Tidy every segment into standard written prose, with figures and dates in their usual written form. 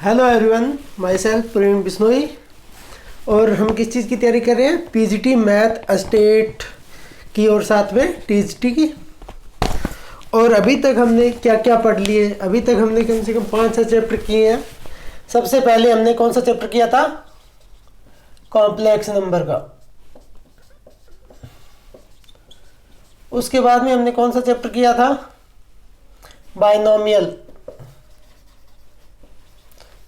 Hello everyone, myself Praveen Bishnoi. और हम किस चीज़ की तैयारी कर रहे हैं? पीजीटी मैथ स्टेट की और साथ में टीजीटी की। और अभी तक हमने क्या क्या पढ़ लिए? अभी तक हमने कम से कम 5-6 चैप्टर किए हैं। सबसे पहले हमने कौन सा चैप्टर किया था? कॉम्प्लेक्स नंबर का। उसके बाद में हमने कौन सा चैप्टर किया था? बाइनोमियल।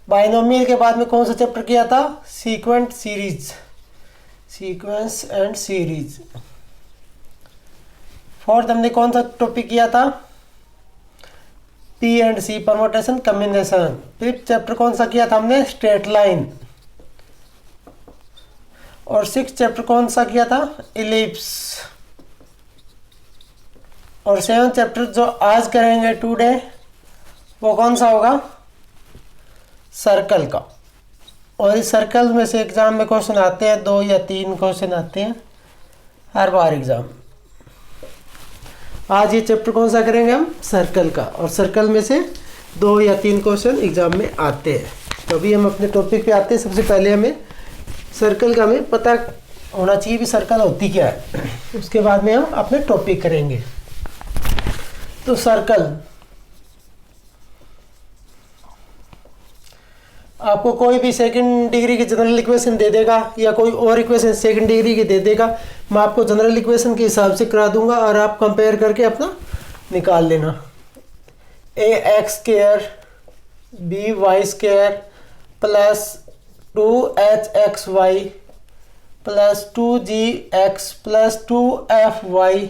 बाइनोमियल के बाद में कौन सा चैप्टर किया था? Sequence and series. फोर्थ हमने कौन सा टॉपिक किया था? P and C, permutation combination. Fifth chapter कौन सा किया था हमने? Straight line. और सिक्स्थ चैप्टर कौन सा किया था? इलिप्स। और सेवंथ चैप्टर जो आज करेंगे टुडे, वो कौन सा होगा? सर्कल का। और इस सर्कल में से एग्जाम में क्वेश्चन आते हैं, 2 या 3 क्वेश्चन आते हैं हर बार एग्जाम। आज ये चैप्टर कौन सा करेंगे हम? सर्कल का। और सर्कल में से 2 या 3 क्वेश्चन एग्जाम में आते हैं। तो अभी हम अपने टॉपिक पे आते हैं। सबसे पहले हमें सर्कल का हमें पता होना चाहिए भी सर्कल होती क्या है। उसके बाद में हम अपने टॉपिक करेंगे। तो सर्कल, आपको कोई भी सेकंड डिग्री की जनरल इक्वेशन दे देगा या कोई और इक्वेशन सेकंड डिग्री की दे देगा, मैं आपको जनरल इक्वेशन के हिसाब से करा दूंगा और आप कंपेयर करके अपना निकाल लेना। ax² by² plus 2hxy plus 2gx plus 2fy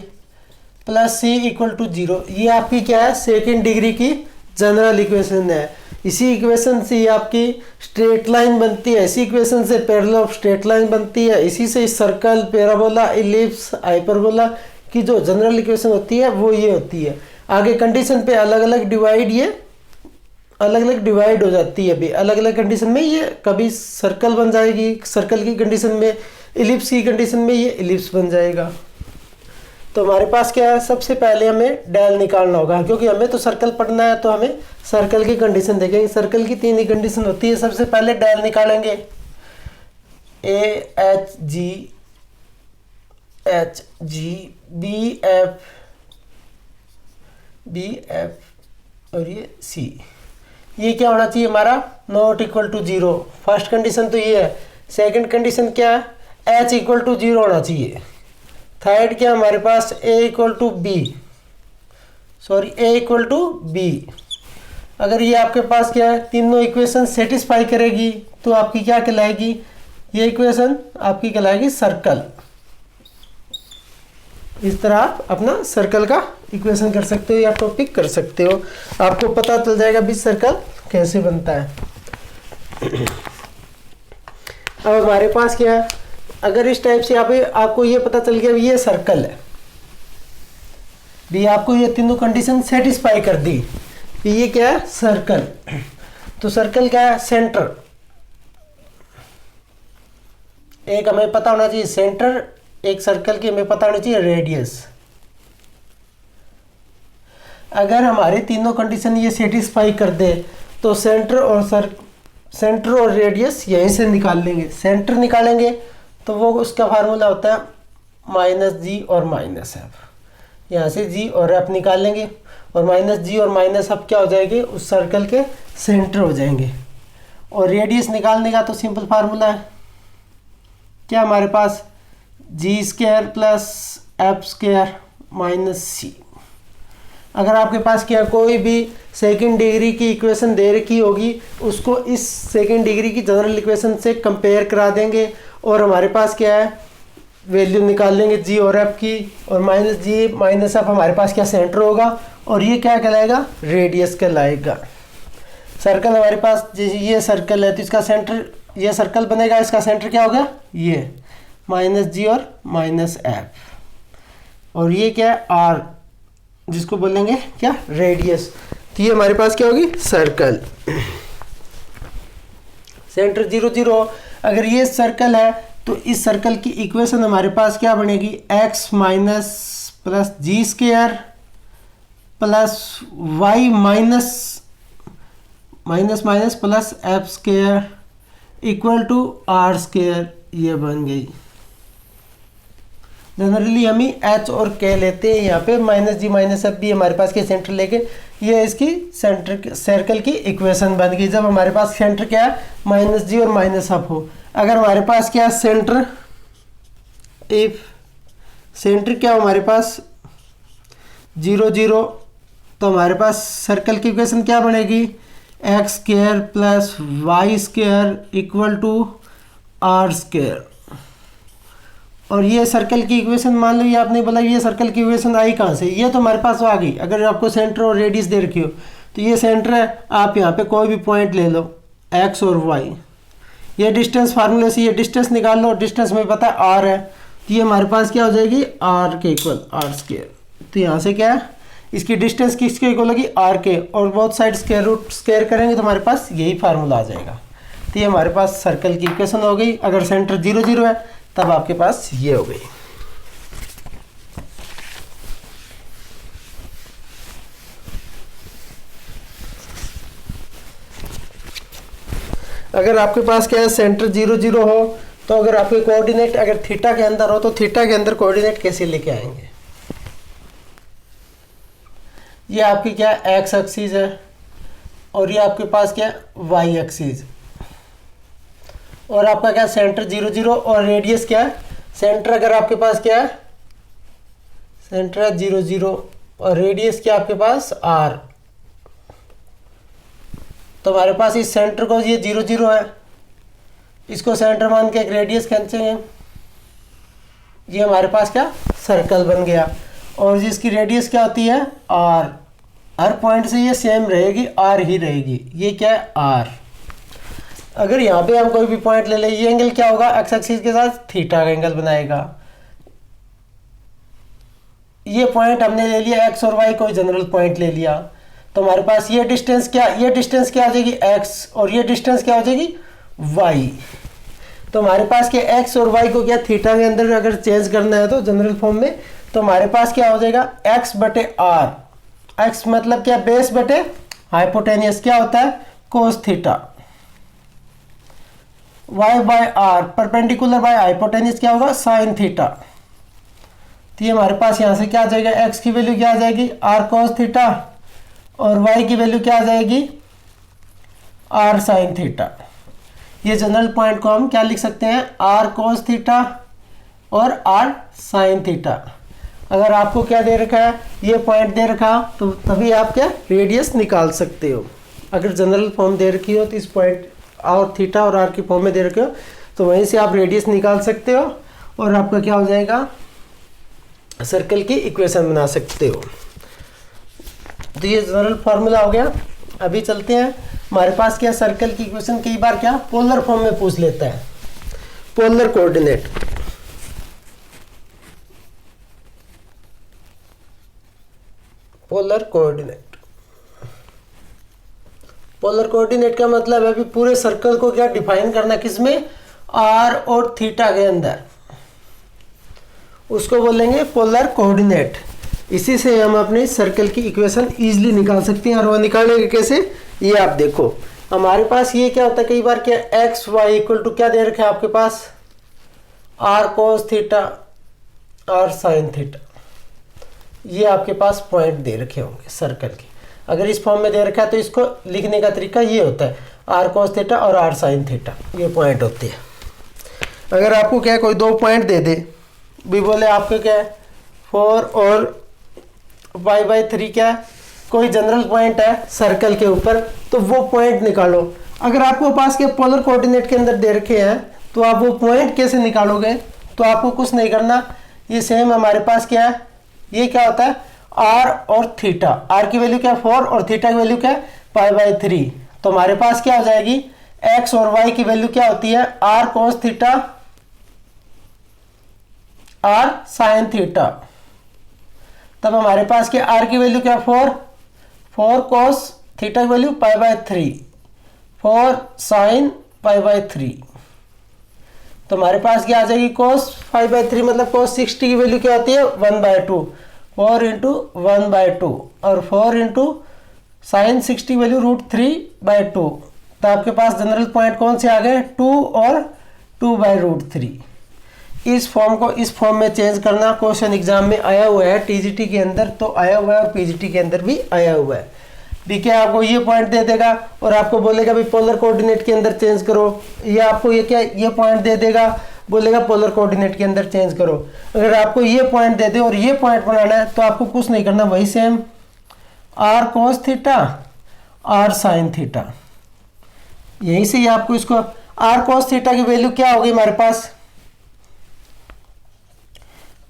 plus c equal to 0। ये आपकी क्या है? सेकेंड डिग्री की जनरल इक्वेशन है। इसी इक्वेशन से आपकी स्ट्रेट लाइन बनती है, इसी इक्वेशन से पैरेलल ऑफ स्ट्रेट लाइन बनती है, इसी से सर्कल, पैराबोला, इलिप्स, हाइपरबोला की जो जनरल इक्वेशन होती है वो ये होती है। आगे कंडीशन पे अलग अलग डिवाइड हो जाती है। अभी अलग अलग कंडीशन में ये कभी सर्कल बन जाएगी, सर्कल की कंडीशन में, इलिप्स की कंडीशन में ये इलिप्स बन जाएगा। तो हमारे पास क्या है? सबसे पहले हमें डेल निकालना होगा, क्योंकि हमें तो सर्कल पढ़ना है। तो हमें सर्कल की कंडीशन देखेंगे। सर्कल की 3 ही कंडीशन होती है। सबसे पहले डेल निकालेंगे। एच जी बी एफ और ये सी, ये क्या होना चाहिए हमारा? Not equal to 0। First condition तो ये है। सेकंड कंडीशन क्या है? एच इक्वल टू 0 होना चाहिए। थर्ड क्या हमारे पास? ए इक्वल टू बी। अगर ये आपके पास क्या है? तीनों इक्वेशन सेटिस्फाई करेगी तो आपकी क्या कहलाएगी? ये इक्वेशन आपकी कहलाएगी सर्कल। इस तरह आप अपना सर्कल का इक्वेशन कर सकते हो या टॉपिक कर सकते हो। आपको पता चल जाएगा भी सर्कल कैसे बनता है। अब हमारे पास क्या है? अगर इस टाइप से आपको ये पता चल गया ये सर्कल है भी, आपको ये तीनों कंडीशन सेटिस्फाई कर दी कि ये क्या है? सर्कल। तो सर्कल क्या है? सेंटर। एक हमें पता होना चाहिए सेंटर, एक सर्कल की हमें पता होना चाहिए रेडियस। अगर हमारे तीनों कंडीशन ये सेटिस्फाई कर दे तो सेंटर और रेडियस यहीं से निकाल लेंगे। सेंटर निकालेंगे तो वो उसका फार्मूला होता है -g और -f। यहाँ से g और f निकाल लेंगे और -g और -f क्या हो जाएंगे? उस सर्कल के सेंटर हो जाएंगे। और रेडियस निकालने का तो सिंपल फार्मूला है क्या हमारे पास? g² plus f² minus c। अगर आपके पास क्या कोई भी सेकंड डिग्री की इक्वेशन दे रखी होगी, उसको इस सेकंड डिग्री की जनरल इक्वेशन से कंपेयर करा देंगे और हमारे पास क्या है? वैल्यू निकाल लेंगे g और f की। और -g -f हमारे पास क्या? सेंटर होगा। और ये क्या कहलाएगा? रेडियस कहलाएगा। सर्कल हमारे पास, जैसे ये सर्कल है तो इसका सेंटर, ये सर्कल बनेगा, इसका सेंटर क्या होगा? ये -g और -f। और ये क्या है? r, जिसको बोलेंगे क्या? रेडियस। तो ये हमारे पास क्या होगी? सर्कल। सेंटर 0 0। अगर ये सर्कल है तो इस सर्कल की इक्वेशन हमारे पास क्या बनेगी? x minus plus g² plus y minus minus minus plus F square equal to are square, ये बन गई। जनरली हम ही एच और के लेते हैं, यहाँ पे माइनस जी माइनस एफ भी हमारे पास के सेंटर लेके ये इसकी सेंटर सर्कल की इक्वेशन बन गई। जब हमारे पास सेंटर क्या है माइनस जी और माइनस एफ हो, अगर हमारे पास क्या है सेंटर, इफ सेंटर क्या हो हमारे पास 0 0, तो हमारे पास सर्कल की इक्वेशन क्या बनेगी X square plus Y square equal to are square. और ये सर्कल की इक्वेशन मान लो, ये आपने बोला ये सर्कल की इक्वेशन आई कहाँ से, ये तो हमारे पास आ गई। अगर आपको सेंटर और रेडियस दे रखी हो तो ये सेंटर है, आप यहाँ पे कोई भी पॉइंट ले लो एक्स और वाई, ये डिस्टेंस फार्मूले से ये डिस्टेंस निकाल लो, डिस्टेंस में पता है आर है, तो ये हमारे पास क्या हो जाएगी आर के इक्वल आर स्क्वायर। तो यहाँ से क्या है इसकी डिस्टेंस किसके इक्वल होगी आर के, और both side square root square करेंगे तो हमारे पास यही फार्मूला आ जाएगा। तो ये हमारे पास सर्कल की इक्वेशन हो गई। अगर सेंटर 0 0 है तब आपके पास ये हो गई। अगर आपके पास क्या है सेंटर 0 0 हो, तो अगर आपके कोऑर्डिनेट अगर थीटा के अंदर हो तो थीटा के अंदर कोऑर्डिनेट कैसे लेके आएंगे। ये आपकी क्या है एक्स एक्सिस है और ये आपके पास क्या है वाई एक्सिस, और आपका क्या सेंटर 0 0 और रेडियस क्या है सेंटर अगर आपके पास क्या है सेंटर है 0 0 और रेडियस क्या आपके पास आर, तो हमारे पास इस सेंटर को ये 0 0 है, इसको सेंटर मान के एक रेडियस खींचेंगे, ये हमारे पास क्या सर्कल बन गया। और जिसकी रेडियस क्या होती है आर, हर पॉइंट से ये सेम रहेगी आर ही रहेगी, ये क्या है आर। अगर यहाँ पे हम कोई भी पॉइंट ले लें, ये एंगल क्या होगा एक्स एक्सिस के साथ थीटा का एंगल बनाएगा। ये पॉइंट हमने ले लिया एक्स और वाई, कोई जनरल पॉइंट ले लिया, तो हमारे पास ये डिस्टेंस क्या हो जाएगी एक्स और ये डिस्टेंस क्या हो जाएगी वाई। तो हमारे पास क्या एक्स और वाई को क्या थीटा के अंदर अगर चेंज करना है तो जनरल फॉर्म में, तो हमारे पास क्या हो जाएगा एक्स बटे आर, एक्स मतलब क्या बेस बटे हाइपोटेनियस क्या होता है cos theta, Y by R perpendicular by hypotenuse क्या होगा साइन थीटा। तो ये हमारे पास यहाँ से क्या आ जाएगा एक्स की वैल्यू क्या आ जाएगी आर कोस थीटा और वाई की वैल्यू क्या आ जाएगी आर साइन थीटा। ये जनरल पॉइंट को हम क्या लिख सकते हैं आर कोस थीटा और आर साइन थीटा। अगर आपको क्या दे रखा है ये पॉइंट दे रखा तो तभी आप क्या रेडियस निकाल सकते हो। अगर जनरल फॉर्म दे रखी हो तो इस पॉइंट और थीटा और आर की फॉर्म में दे रखे हो तो वहीं से आप रेडियस निकाल सकते हो और आपका क्या हो जाएगा सर्कल की इक्वेशन बना सकते हो। तो ये जनरल फार्मूला हो गया। अभी चलते हैं हमारे पास क्या सर्कल की इक्वेशन कई बार क्या पोलर फॉर्म में पूछ लेता है, polar coordinate. Polar coordinate, polar coordinate का मतलब है अभी पूरे सर्कल को क्या डिफाइन करना किसमें आर और थीटा के अंदर, उसको बोलेंगे पोलर कोऑर्डिनेट। इसी से हम अपने सर्कल की इक्वेशन इजीली निकाल सकते हैं। और वो निकालेंगे कैसे ये आप देखो। हमारे पास ये क्या होता है कई बार क्या एक्स वाई इक्वल टू क्या दे रखे हैं आपके पास r cos theta are sine theta, ये आपके पास पॉइंट दे रखे होंगे सर्कल के। अगर इस फॉर्म में दे रखा है तो इसको लिखने का तरीका ये होता है आर कोस थीटा और आर साइन थीटा, ये पॉइंट होते हैं। अगर आपको क्या है कोई दो पॉइंट दे दे भी बोले आपके क्या है 4 और y/3 क्या है कोई जनरल पॉइंट है सर्कल के ऊपर, तो वो पॉइंट निकालो। अगर आपको पास के पोलर कोऑर्डिनेट के अंदर दे रखे हैं तो आप वो पॉइंट कैसे निकालोगे, तो आपको कुछ नहीं करना, ये सेम हमारे पास क्या है ये क्या होता है आर और थीटा, आर की वैल्यू क्या है 4 और थीटा की वैल्यू क्या है π/3। तो हमारे पास क्या हो जाएगी एक्स और वाई की वैल्यू क्या होती है are cos theta are sine theta. तब हमारे पास क्या आर की वैल्यू क्या 4 कोस थीटा की वैल्यू π/3 4 साइन π/3। तो हमारे पास क्या आ जाएगी कोस 5/3 मतलब कोस 60 की वैल्यू क्या होती है 1/2 4 × 1/2 और 4 × साइन 60 वैल्यू √3/2। तो आपके पास जनरल पॉइंट कौन से आ गए, 2 और 2/√3। इस फॉर्म को इस फॉर्म में चेंज करना क्वेश्चन एग्जाम में आया हुआ है, टीजीटी के अंदर तो आया हुआ है और पीजीटी के अंदर भी आया हुआ है। देखिए आपको ये पॉइंट दे देगा और आपको बोलेगा भाई पोलर कोऑर्डिनेट के अंदर चेंज करो, या आपको ये क्या ये पॉइंट दे देगा, बोलेगा पोलर कोऑर्डिनेट के अंदर चेंज करो। अगर आपको ये पॉइंट दे दे और ये पॉइंट बनाना है तो आपको कुछ नहीं करना, वही same r cos theta r sin theta, यहीं से ही आपको इसको r cos थीटा की वैल्यू क्या होगी हमारे पास,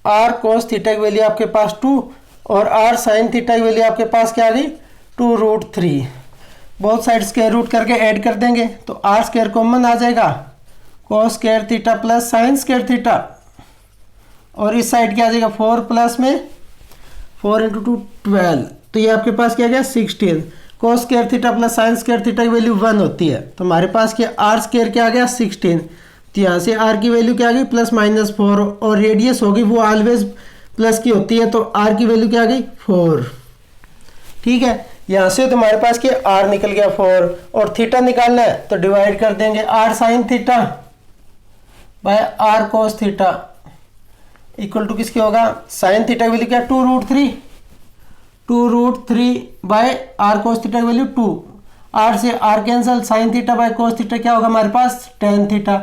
r cos थीटा की वैल्यू आपके पास 2 और r sin थीटा की वैल्यू आपके पास क्या आ गई 2√3। बोथ साइड स्क्वायर रूट करके ऐड कर देंगे तो r स्क्वायर कॉमन आ जाएगा, cos square theta plus sin square theta, और इस साइड क्या आ जाएगा 4 प्लस में 4 × 2 12, तो ये आपके पास क्या गया 16। cos square theta plus sin square theta की वैल्यू 1 होती है, तो हमारे पास क्या r स्क्वायर क्या आ गया 16। तो यहाँ से r की वैल्यू क्या आ गई +-4, और रेडियस होगी वो ऑलवेज प्लस की होती है, तो r की वैल्यू क्या आ गई 4। ठीक है, यहाँ से तो हमारे पास क्या r निकल गया 4, और थीटा निकालना है तो डिवाइड कर देंगे r sin theta by r cos theta equal to किसके होगा, sin थीटा की वैल्यू क्या 2√3 बाय r cos थीटा की वैल्यू 2, r से r cancel, sin theta by cos theta क्या होगा हमारे पास tan थीटा,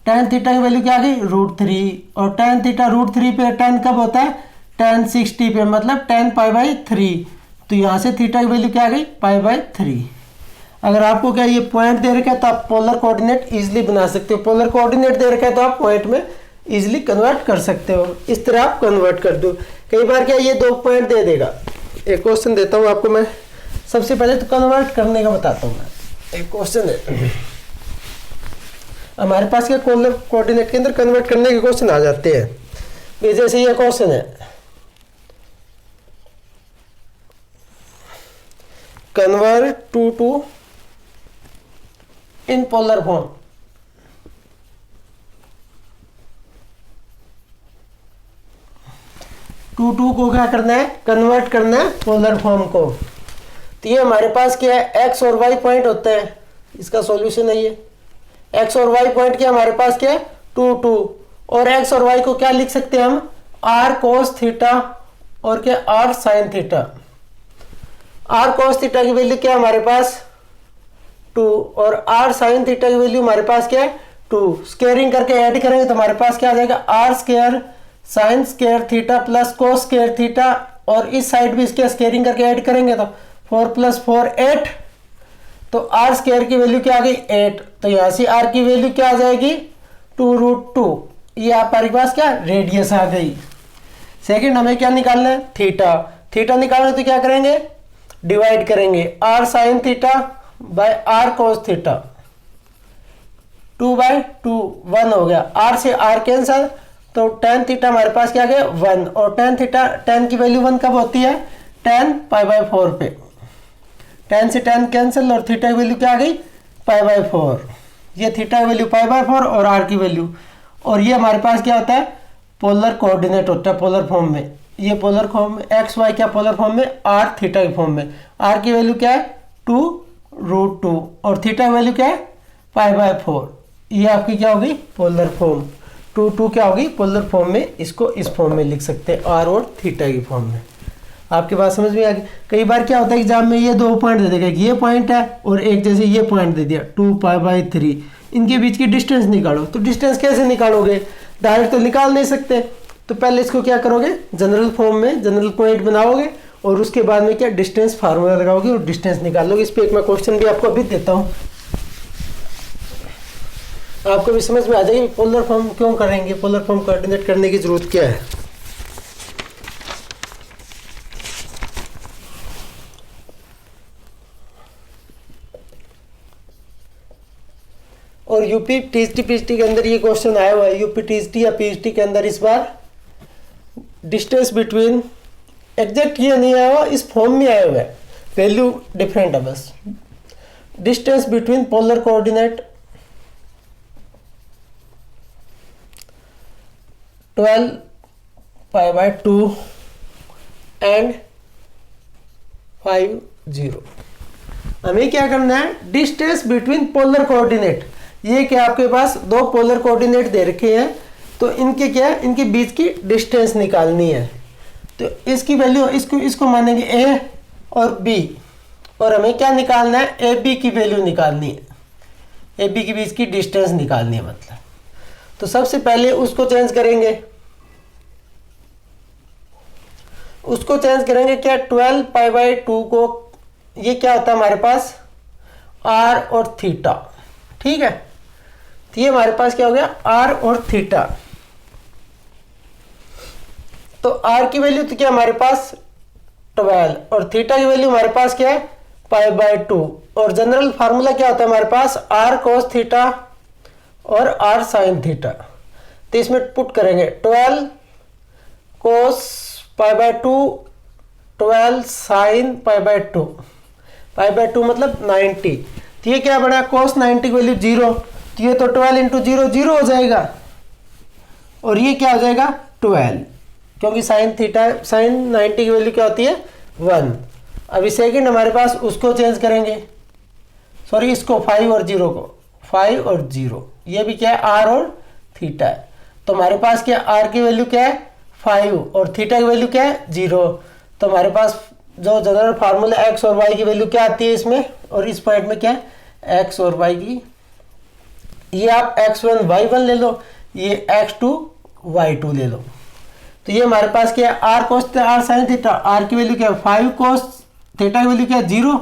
tan थीटा की वैल्यू क्या आ गई √3, और tan थीटा √3 पे tan कब होता है tan 60 पे, मतलब tan π/3, तो यहाँ से थीटा की वैल्यू क्या आ गई π/3। अगर आपको क्या ये पॉइंट दे रखा है तो आप पोलर कोऑर्डिनेट इजीली बना सकते हो, पोलर कोऑर्डिनेट दे रखा है तो आप पॉइंट में इजीली कन्वर्ट कर सकते हो, इस तरह आप कन्वर्ट कर दो। कई बार क्या ये 2 पॉइंट दे देगा। एक क्वेश्चन देता हूँ आपको मैं, सबसे पहले तो कन्वर्ट करने का बताता हूँ मैं। एक क्वेश्चन है हमारे पास क्या पोलर कोऑर्डिनेट के अंदर कन्वर्ट करने के क्वेश्चन आ जाते हैं। जैसे ये क्वेश्चन है, convert 2 in polar form. Two को क्या करना है, कन्वर्ट करना है पोलर फॉर्म को। तो ये हमारे पास क्या है x और y पॉइंट होते हैं, इसका सॉल्यूशन है ये x और y पॉइंट क्या हमारे पास क्या है 2 और x और y को क्या लिख सकते हैं हम r cos थीटा और क्या r sin theta. r cos theta की वैल्यू क्या है हमारे पास 2 और r sin थीटा की वैल्यू हमारे पास क्या है 2। स्क्वायरिंग करके ऐड करेंगे तो हमारे पास क्या आ जाएगा r square sin square theta plus cos square theta, और इस साइड भी इसके स्क्वायरिंग करके ऐड करेंगे तो 4 + 4 8, तो r स्क्वायर की वैल्यू क्या आ गई 8। तो यहाँ से r की वैल्यू क्या आ जाएगी 2√2, ये हमारे पास क्या रेडियस आ गई। सेकंड हमें क्या निकालना है थीटा, थीटा निकालना है तो क्या करेंगे डिवाइड करेंगे r sin theta by r cos theta, 2/2 1 हो गया, r से r कैंसिल, तो tan थीटा हमारे पास क्या गया 1, और tan थीटा tan की वैल्यू 1 कब होती है tan π/4 पे, tan से tan कैंसिल और थीटा की वैल्यू क्या आ गई π/4, ये थीटा की वैल्यू π/4 और r की वैल्यू, और ये हमारे पास क्या होता है पोलर कोऑर्डिनेट होता है पोलर फॉर्म में। ये पोलर फॉर्म में एक्स वाई क्या पोलर फॉर्म में r थीटा के फॉर्म में, r की वैल्यू क्या है 2√2 और थीटा की वैल्यू क्या है π/4, ये आपकी क्या होगी पोलर फॉर्म। 2 क्या होगी पोलर फॉर्म में, इसको इस फॉर्म में लिख सकते हैं r और थीटा की फॉर्म में। आपके बात समझ में आ गई। कई बार क्या होता है एग्जाम में ये 2 पॉइंट दे देगा, ये पॉइंट है और एक जैसे ये पॉइंट दे दिया 2π/3, इनके बीच की डिस्टेंस निकालो। तो डिस्टेंस कैसे निकालोगे, डायरेक्ट तो निकाल नहीं सकते, तो पहले इसको क्या करोगे जनरल फॉर्म में जनरल पॉइंट बनाओगे और उसके बाद में क्या डिस्टेंस फार्मूला लगाओगे और डिस्टेंस निकालोगे। इस पर एक मैं क्वेश्चन भी आपको अभी देता हूँ, आपको भी समझ में आ जाएगी पोलर फॉर्म क्यों करेंगे, पोलर फॉर्म कोऑर्डिनेट करने की जरूरत क्या है। और यूपी टीएसटी पीएचटी के अंदर ये क्वेश्चन आया हुआ है, यूपी टीएसटी या पीएचटी के अंदर इस बार डिस्टेंस बिटवीन, एग्जैक्ट ये नहीं आया हुआ, इस फॉर्म में आया हुआ है, वैल्यू डिफरेंट है बस। Distance between polar coordinate 12π/2 and 5 0, हमें क्या करना है, डिस्टेंस बिटवीन पोलर कोऑर्डिनेट। ये क्या आपके पास दो पोलर कोऑर्डिनेट दे रखे हैं, तो इनके क्या है, इनके बीच की डिस्टेंस निकालनी है। तो इसकी वैल्यू इसको मानेंगे ए और बी, और हमें क्या निकालना है, ए बी की वैल्यू निकालनी है, ए बी के बीच की डिस्टेंस निकालनी है मतलब। तो सबसे पहले उसको चेंज करेंगे, क्या 12 पाई बाई 2 को, ये क्या होता है हमारे पास आर और थीटा, ठीक है। तो ये हमारे पास क्या हो गया, आर और थीटा। तो आर की वैल्यू तो क्या हमारे पास 12 और थीटा की वैल्यू हमारे पास क्या है पाई बाई 2। और जनरल फार्मूला क्या होता है हमारे पास, आर कोस थीटा और आर साइन थीटा। तो इसमें पुट करेंगे 12 cos pi by 2, 12 sine pi by 2, pi by 2 मतलब 90। तो ये क्या बना, कोस 90 की वैल्यू 0, तो ये तो 12 इंटू 0 0 हो जाएगा, और ये क्या हो जाएगा 12, क्योंकि साइन थीटा, साइन 90 की वैल्यू क्या होती है 1। अभी सेकंड हमारे पास उसको चेंज करेंगे, सॉरी इसको 5 और 0 को, 5 और 0, ये भी क्या है आर और थीटा है। तो हमारे पास क्या आर की वैल्यू क्या है 5 और थीटा की वैल्यू क्या है 0। तो हमारे पास जो जनरल फार्मूला एक्स और वाई की वैल्यू क्या आती है इसमें, और इस पॉइंट में क्या है एक्स और वाई की, ये आप x1 y1 ले लो, ये x2 y2 ले लो। तो ये हमारे पास क्या है are cos r sine theta, r की वैल्यू क्या है 5 कोस, थीटा की वैल्यू क्या है 0,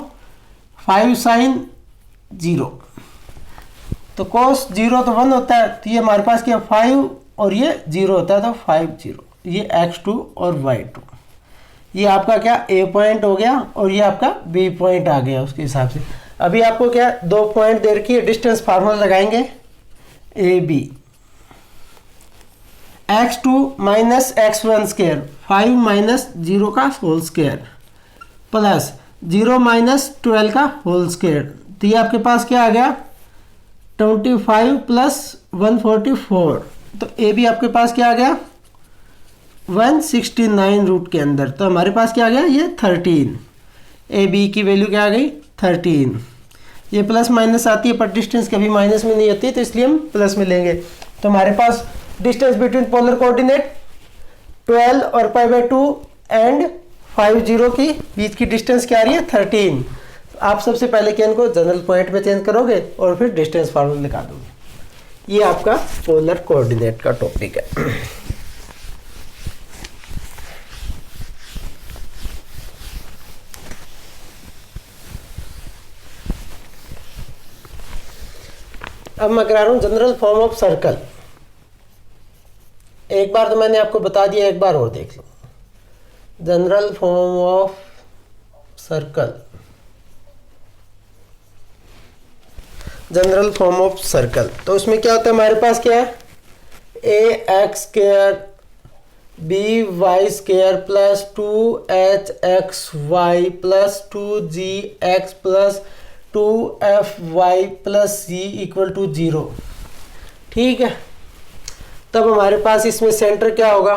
5 साइन 0। तो कोस 0 तो 1 होता है, तो ये हमारे पास क्या 5 और ये 0 होता है, तो 5 0, ये x2 और y2। ये आपका क्या ए पॉइंट हो गया, और ये आपका बी पॉइंट आ गया उसके हिसाब से। अभी आपको क्या दो पॉइंट दे रखी है, डिस्टेंस फार्मूला लगाएंगे A B, x2 minus x1 square, 5 minus 0 का होल स्क्वायर, प्लस 0 माइनस 12 का होल स्क्वायर। तो ये आपके पास क्या आ गया 25 प्लस 144। तो ए बी आपके पास क्या आ गया 169 रूट के अंदर। तो हमारे पास क्या आ गया ये 13, ए बी की वैल्यू क्या आ गई 13। ये प्लस माइनस आती है, पर डिस्टेंस कभी माइनस में नहीं होती, तो इसलिए हम प्लस में लेंगे। तो हमारे पास डिस्टेंस बिटवीन पोलर कोऑर्डिनेट 12 और पाई बाई 2 एंड 5 0 की बीच की डिस्टेंस क्या आ रही है 13। आप सबसे पहले क्या इनको जनरल पॉइंट में चेंज करोगे और फिर डिस्टेंस फार्मूला निकाल दोगे। ये आपका पोलर कोऑर्डिनेट का टॉपिक है। अब मैं करा रहा हूं जनरल फॉर्म ऑफ सर्कल। एक बार तो मैंने आपको बता दिया, एक बार और देख लो। General form of circle, general form of circle, तो उसमें क्या होता है हमारे पास क्या है a x square b y square plus 2h x y plus 2g x plus 2fy plus c equal to 0। ठीक है, तब हमारे पास इसमें सेंटर क्या होगा,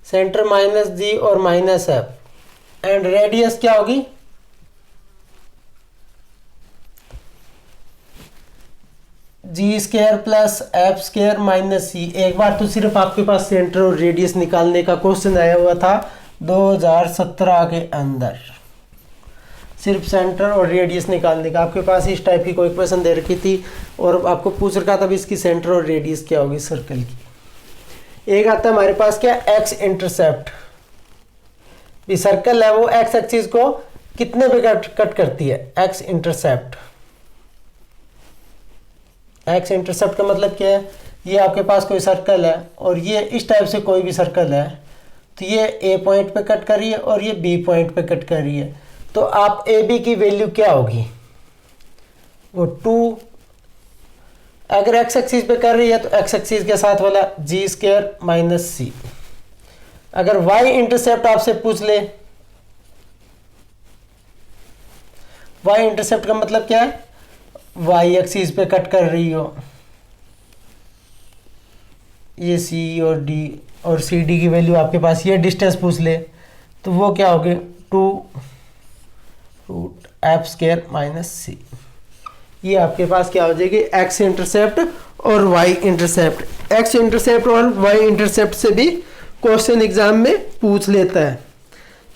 सेंटर माइनस जी और माइनस एफ, एंड रेडियस क्या होगी g square plus F square minus c. एक बार तो सिर्फ आपके पास सेंटर और रेडियस निकालने का क्वेश्चन आया हुआ था 2017 के अंदर, सिर्फ सेंटर और रेडियस निकालने का। आपके पास इस टाइप की कोई क्वेश्चन दे रखी थी और आपको पूछ रखा था भी इसकी सेंटर और रेडियस क्या होगी सर्कल की। एक आता है हमारे पास क्या एक्स इंटरसेप्ट, भी सर्कल है वो एक्स एक्सिस को कितने पे कट करती है, एक्स इंटरसेप्ट। एक्स इंटरसेप्ट का मतलब क्या है, ये आपके पास कोई सर्कल है और ये इस टाइप से कोई भी सर्कल है, तो ये ए पॉइंट पे कट कर रही है और ये बी पॉइंट पे कट कर रही है। तो आप ए बी की वैल्यू क्या होगी वो 2, अगर एक्स एक्सिस पे कर रही है तो एक्स एक्सिस के साथ वाला जी स्क्वायर माइनस सी। अगर वाई इंटरसेप्ट आपसे पूछ ले, वाई इंटरसेप्ट का मतलब क्या है, वाई एक्सिस पे कट कर रही हो, ये सी और डी और सी डी की वैल्यू आपके पास ये डिस्टेंस पूछ ले, तो वो क्या होगी 2 root F square minus c. ये आपके पास क्या हो जाएगी, एक्स इंटरसेप्ट और वाई इंटरसेप्ट। एक्स इंटरसेप्ट और वाई इंटरसेप्ट से भी क्वेश्चन एग्जाम में पूछ लेता है।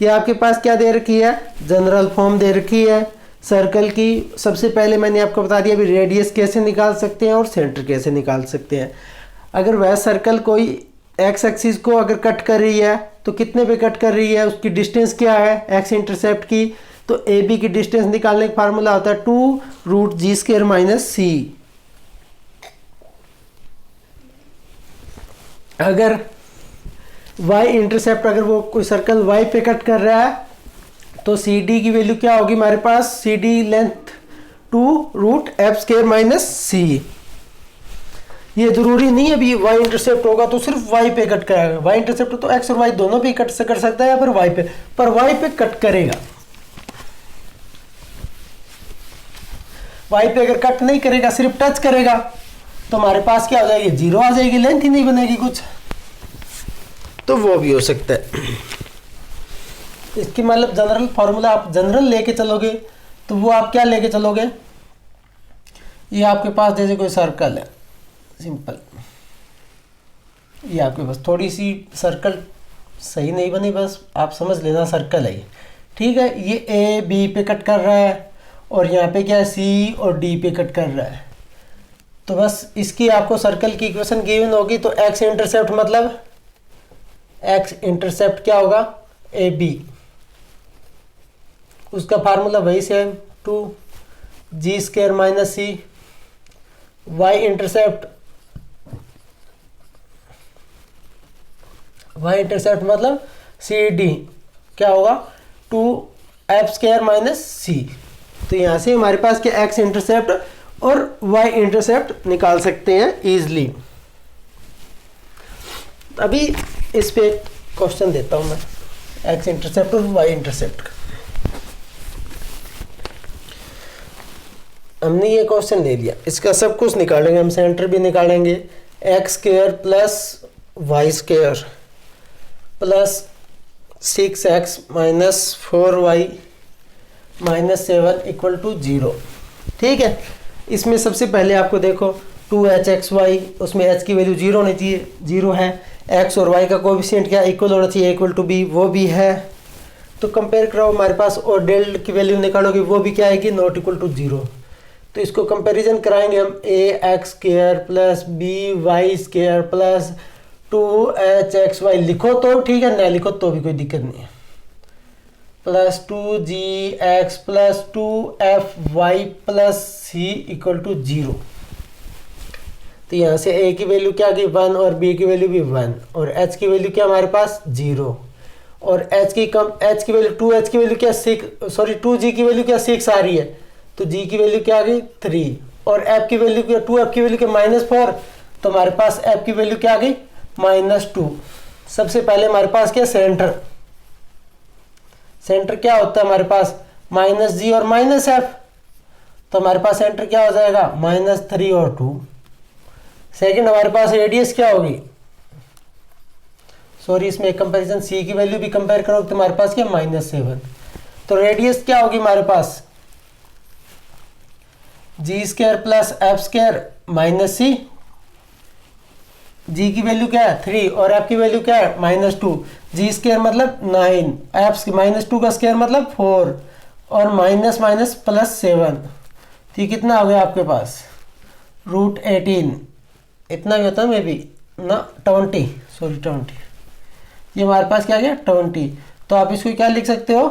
ये आपके पास क्या दे रखी है, जनरल फॉर्म दे रखी है सर्कल की। सबसे पहले मैंने आपको बता दिया भी रेडियस कैसे निकाल सकते हैं और सेंटर कैसे निकाल सकते हैं। अगर वह सर्कल कोई एक्स एक्सिस को अगर कट कर रही है तो कितने पे कट कर रही है, उसकी डिस्टेंस क्या है एक्स इंटरसेप्ट की, तो ए बी की डिस्टेंस निकालने का फार्मूला होता है 2√g² माइनस सी। अगर y इंटरसेप्ट अगर वो कोई सर्कल y पे कट कर रहा है तो सी डी की वैल्यू क्या होगी हमारे पास, c d length 2√f² minus c. ये जरूरी नहीं है अभी y इंटरसेप्ट होगा तो सिर्फ y पे कट करेगा, y इंटरसेप्ट तो x और y दोनों पे कट कर सकता है या फिर y पे, पर y पे कट करेगा। y पे अगर कट नहीं करेगा सिर्फ टच करेगा तो हमारे पास क्या हो जाएगी, जीरो आ जाएगी, लेंथ ही नहीं बनेगी कुछ, तो वो भी हो सकता है। इसकी मतलब जनरल फॉर्मूला आप जनरल लेके चलोगे तो वो आप क्या लेके चलोगे, ये आपके पास जैसे कोई सर्कल है सिंपल, ये आपके पास थोड़ी सी सर्कल सही नहीं बनी, बस आप समझ लेना सर्कल है ये, ठीक है। ये ए बी पे कट कर रहा है और यहाँ पे क्या है सी और डी पे कट कर रहा है, तो बस इसकी आपको सर्कल की इक्वेशन गिवन होगी। तो एक्स इंटरसेप्ट मतलब एक्स इंटरसेप्ट क्या होगा, ए बी, उसका फार्मूला वही सेम 2g² माइनस सी। वाई इंटरसेप्ट मतलब सी डी क्या होगा 2f² माइनस सी। तो यहाँ से हमारे पास क्या एक्स इंटरसेप्ट और वाई इंटरसेप्ट निकाल सकते हैं इजली। अभी इस पे क्वेश्चन देता हूँ मैं एक्स इंटरसेप्ट और वाई इंटरसेप्ट का। हमने ये क्वेश्चन ले लिया, इसका सब कुछ निकालेंगे हम, सेंटर भी निकालेंगे, x² plus y² plus 6x minus 4y minus 7 equal to 0, ठीक है। इसमें सबसे पहले आपको देखो 2hxy, उसमें h की वैल्यू 0 होनी चाहिए, 0 है। x और y का कोएफिशिएंट क्या इक्वल होना चाहिए, इक्वल टू b, वो भी है। तो कंपेयर करो हमारे पास, और डेल की वैल्यू निकालोगे वो भी क्या आएगी, नॉट इक्वल टू 0। तो इसको कंपैरिजन कराएंगे हम, ax² plus by² plus 2hxy लिखो तो ठीक है, ना लिखो तो भी कोई दिक्कत नहीं है, plus 2gx plus 2fy plus c equal to 0। तो यहाँ से a की वैल्यू क्या आ गई 1 और b की वैल्यू भी 1 और h की वैल्यू क्या हमारे पास 0 और h की वैल्यू 2h की वैल्यू क्या 2g की वैल्यू क्या 6 आ रही है, तो g की वैल्यू क्या आ गई 3 और f की वैल्यू क्या 2f की वैल्यू क्या -4, तो हमारे पास f की वैल्यू क्या आ गई -2। सबसे पहले हमारे पास क्या सेंटर क्या होता है हमारे पास -g और -f, तो हमारे पास सेंटर क्या हो जाएगा -3 और 2। सेकंड हमारे पास रेडियस क्या होगी, इसमें एक कंपैरिजन c की वैल्यू भी कंपेयर करो तो हमारे पास क्या -7, तो रेडियस क्या होगी हमारे पास g² plus f² minus c, g की वैल्यू क्या है 3 और f की वैल्यू क्या है -2, g² मतलब 9, f -2 का स्क्वायर मतलब 4 और माइनस माइनस प्लस 7, तो कितना हो गया आपके पास √18, इतना भी होता है मे बी ना 20, ये हमारे पास क्या गया 20। तो आप इसको क्या लिख सकते हो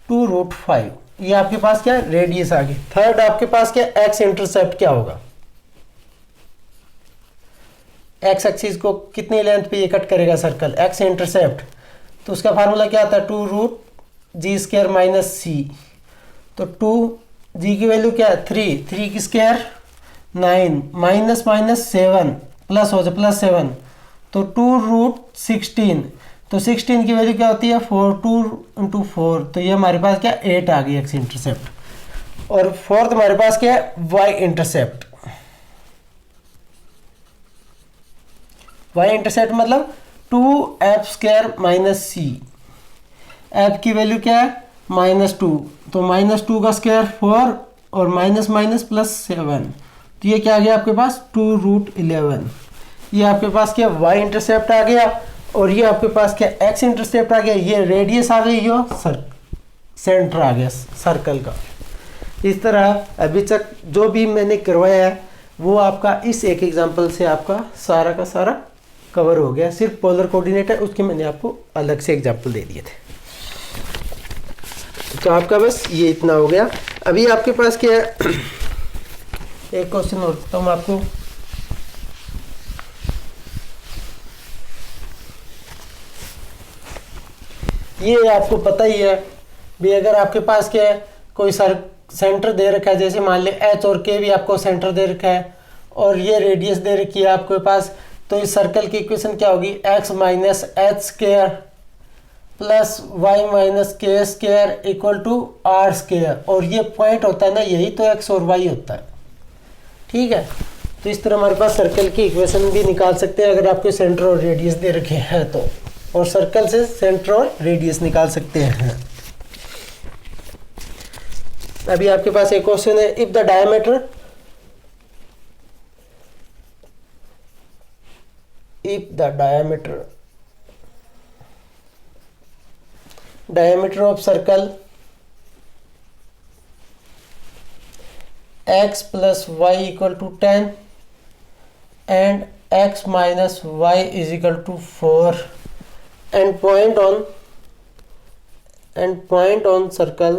2√5, ये आपके पास क्या रेडियस आ गई। थर्ड आपके पास क्या एक्स इंटरसेप्ट क्या होगा, एक्स एक्सिस को कितनी लेंथ पे ये कट करेगा सर्कल, एक्स इंटरसेप्ट, तो उसका फार्मूला क्या आता है 2√g² माइनस सी। तो 2g की वैल्यू क्या है 3 की स्क्वायर 9 माइनस माइनस 7 प्लस हो जाए +7, तो 2√16, तो 16 की वैल्यू क्या होती है 4, 2 × 4, तो ये हमारे पास क्या 8 आ गई एक्स इंटरसेप्ट। और फोर्थ हमारे पास क्या है वाई इंटरसेप्ट, वाई इंटरसेप्ट मतलब 2f² माइनस सी, एफ की वैल्यू क्या है -2, तो -2 का स्क्वायर 4 और माइनस माइनस प्लस 7, तो ये क्या आ गया आपके पास 2√11। ये आपके पास क्या y इंटरसेप्ट आ गया और ये आपके पास क्या x इंटरसेप्ट आ गया, ये रेडियस आ गई, ये सेंटर आ गया सर्कल का। इस तरह अभी तक जो भी मैंने करवाया है वो आपका इस एक एग्जांपल से आपका सारा का सारा कवर हो गया। सिर्फ पोलर कोऑर्डिनेट है, उसके मैंने आपको अलग से एग्जांपल दे दिए थे। तो आपका बस ये इतना हो गया। अभी आपके पास क्या है, एक क्वेश्चन और देता हूँ आपको। ये आपको पता ही है भी, अगर आपके पास क्या है कोई सेंटर दे रखा है, जैसे मान ले एच और के भी आपको सेंटर दे रखा है और ये रेडियस दे रखी है आपके पास, तो इस सर्कल की इक्वेशन क्या होगी, x minus h square plus y minus k square equal to are square. और ये पॉइंट होता है ना, यही तो x और y होता है। ठीक है, तो इस तरह हमारे पास सर्कल की इक्वेशन भी निकाल सकते हैं अगर आपको सेंटर और रेडियस दे रखे हैं तो, और सर्कल से सेंटर और रेडियस निकाल सकते हैं। अभी आपके पास एक क्वेश्चन है, if the diameter of circle x plus y equal to 10 and x minus y is equal to 4 and point on circle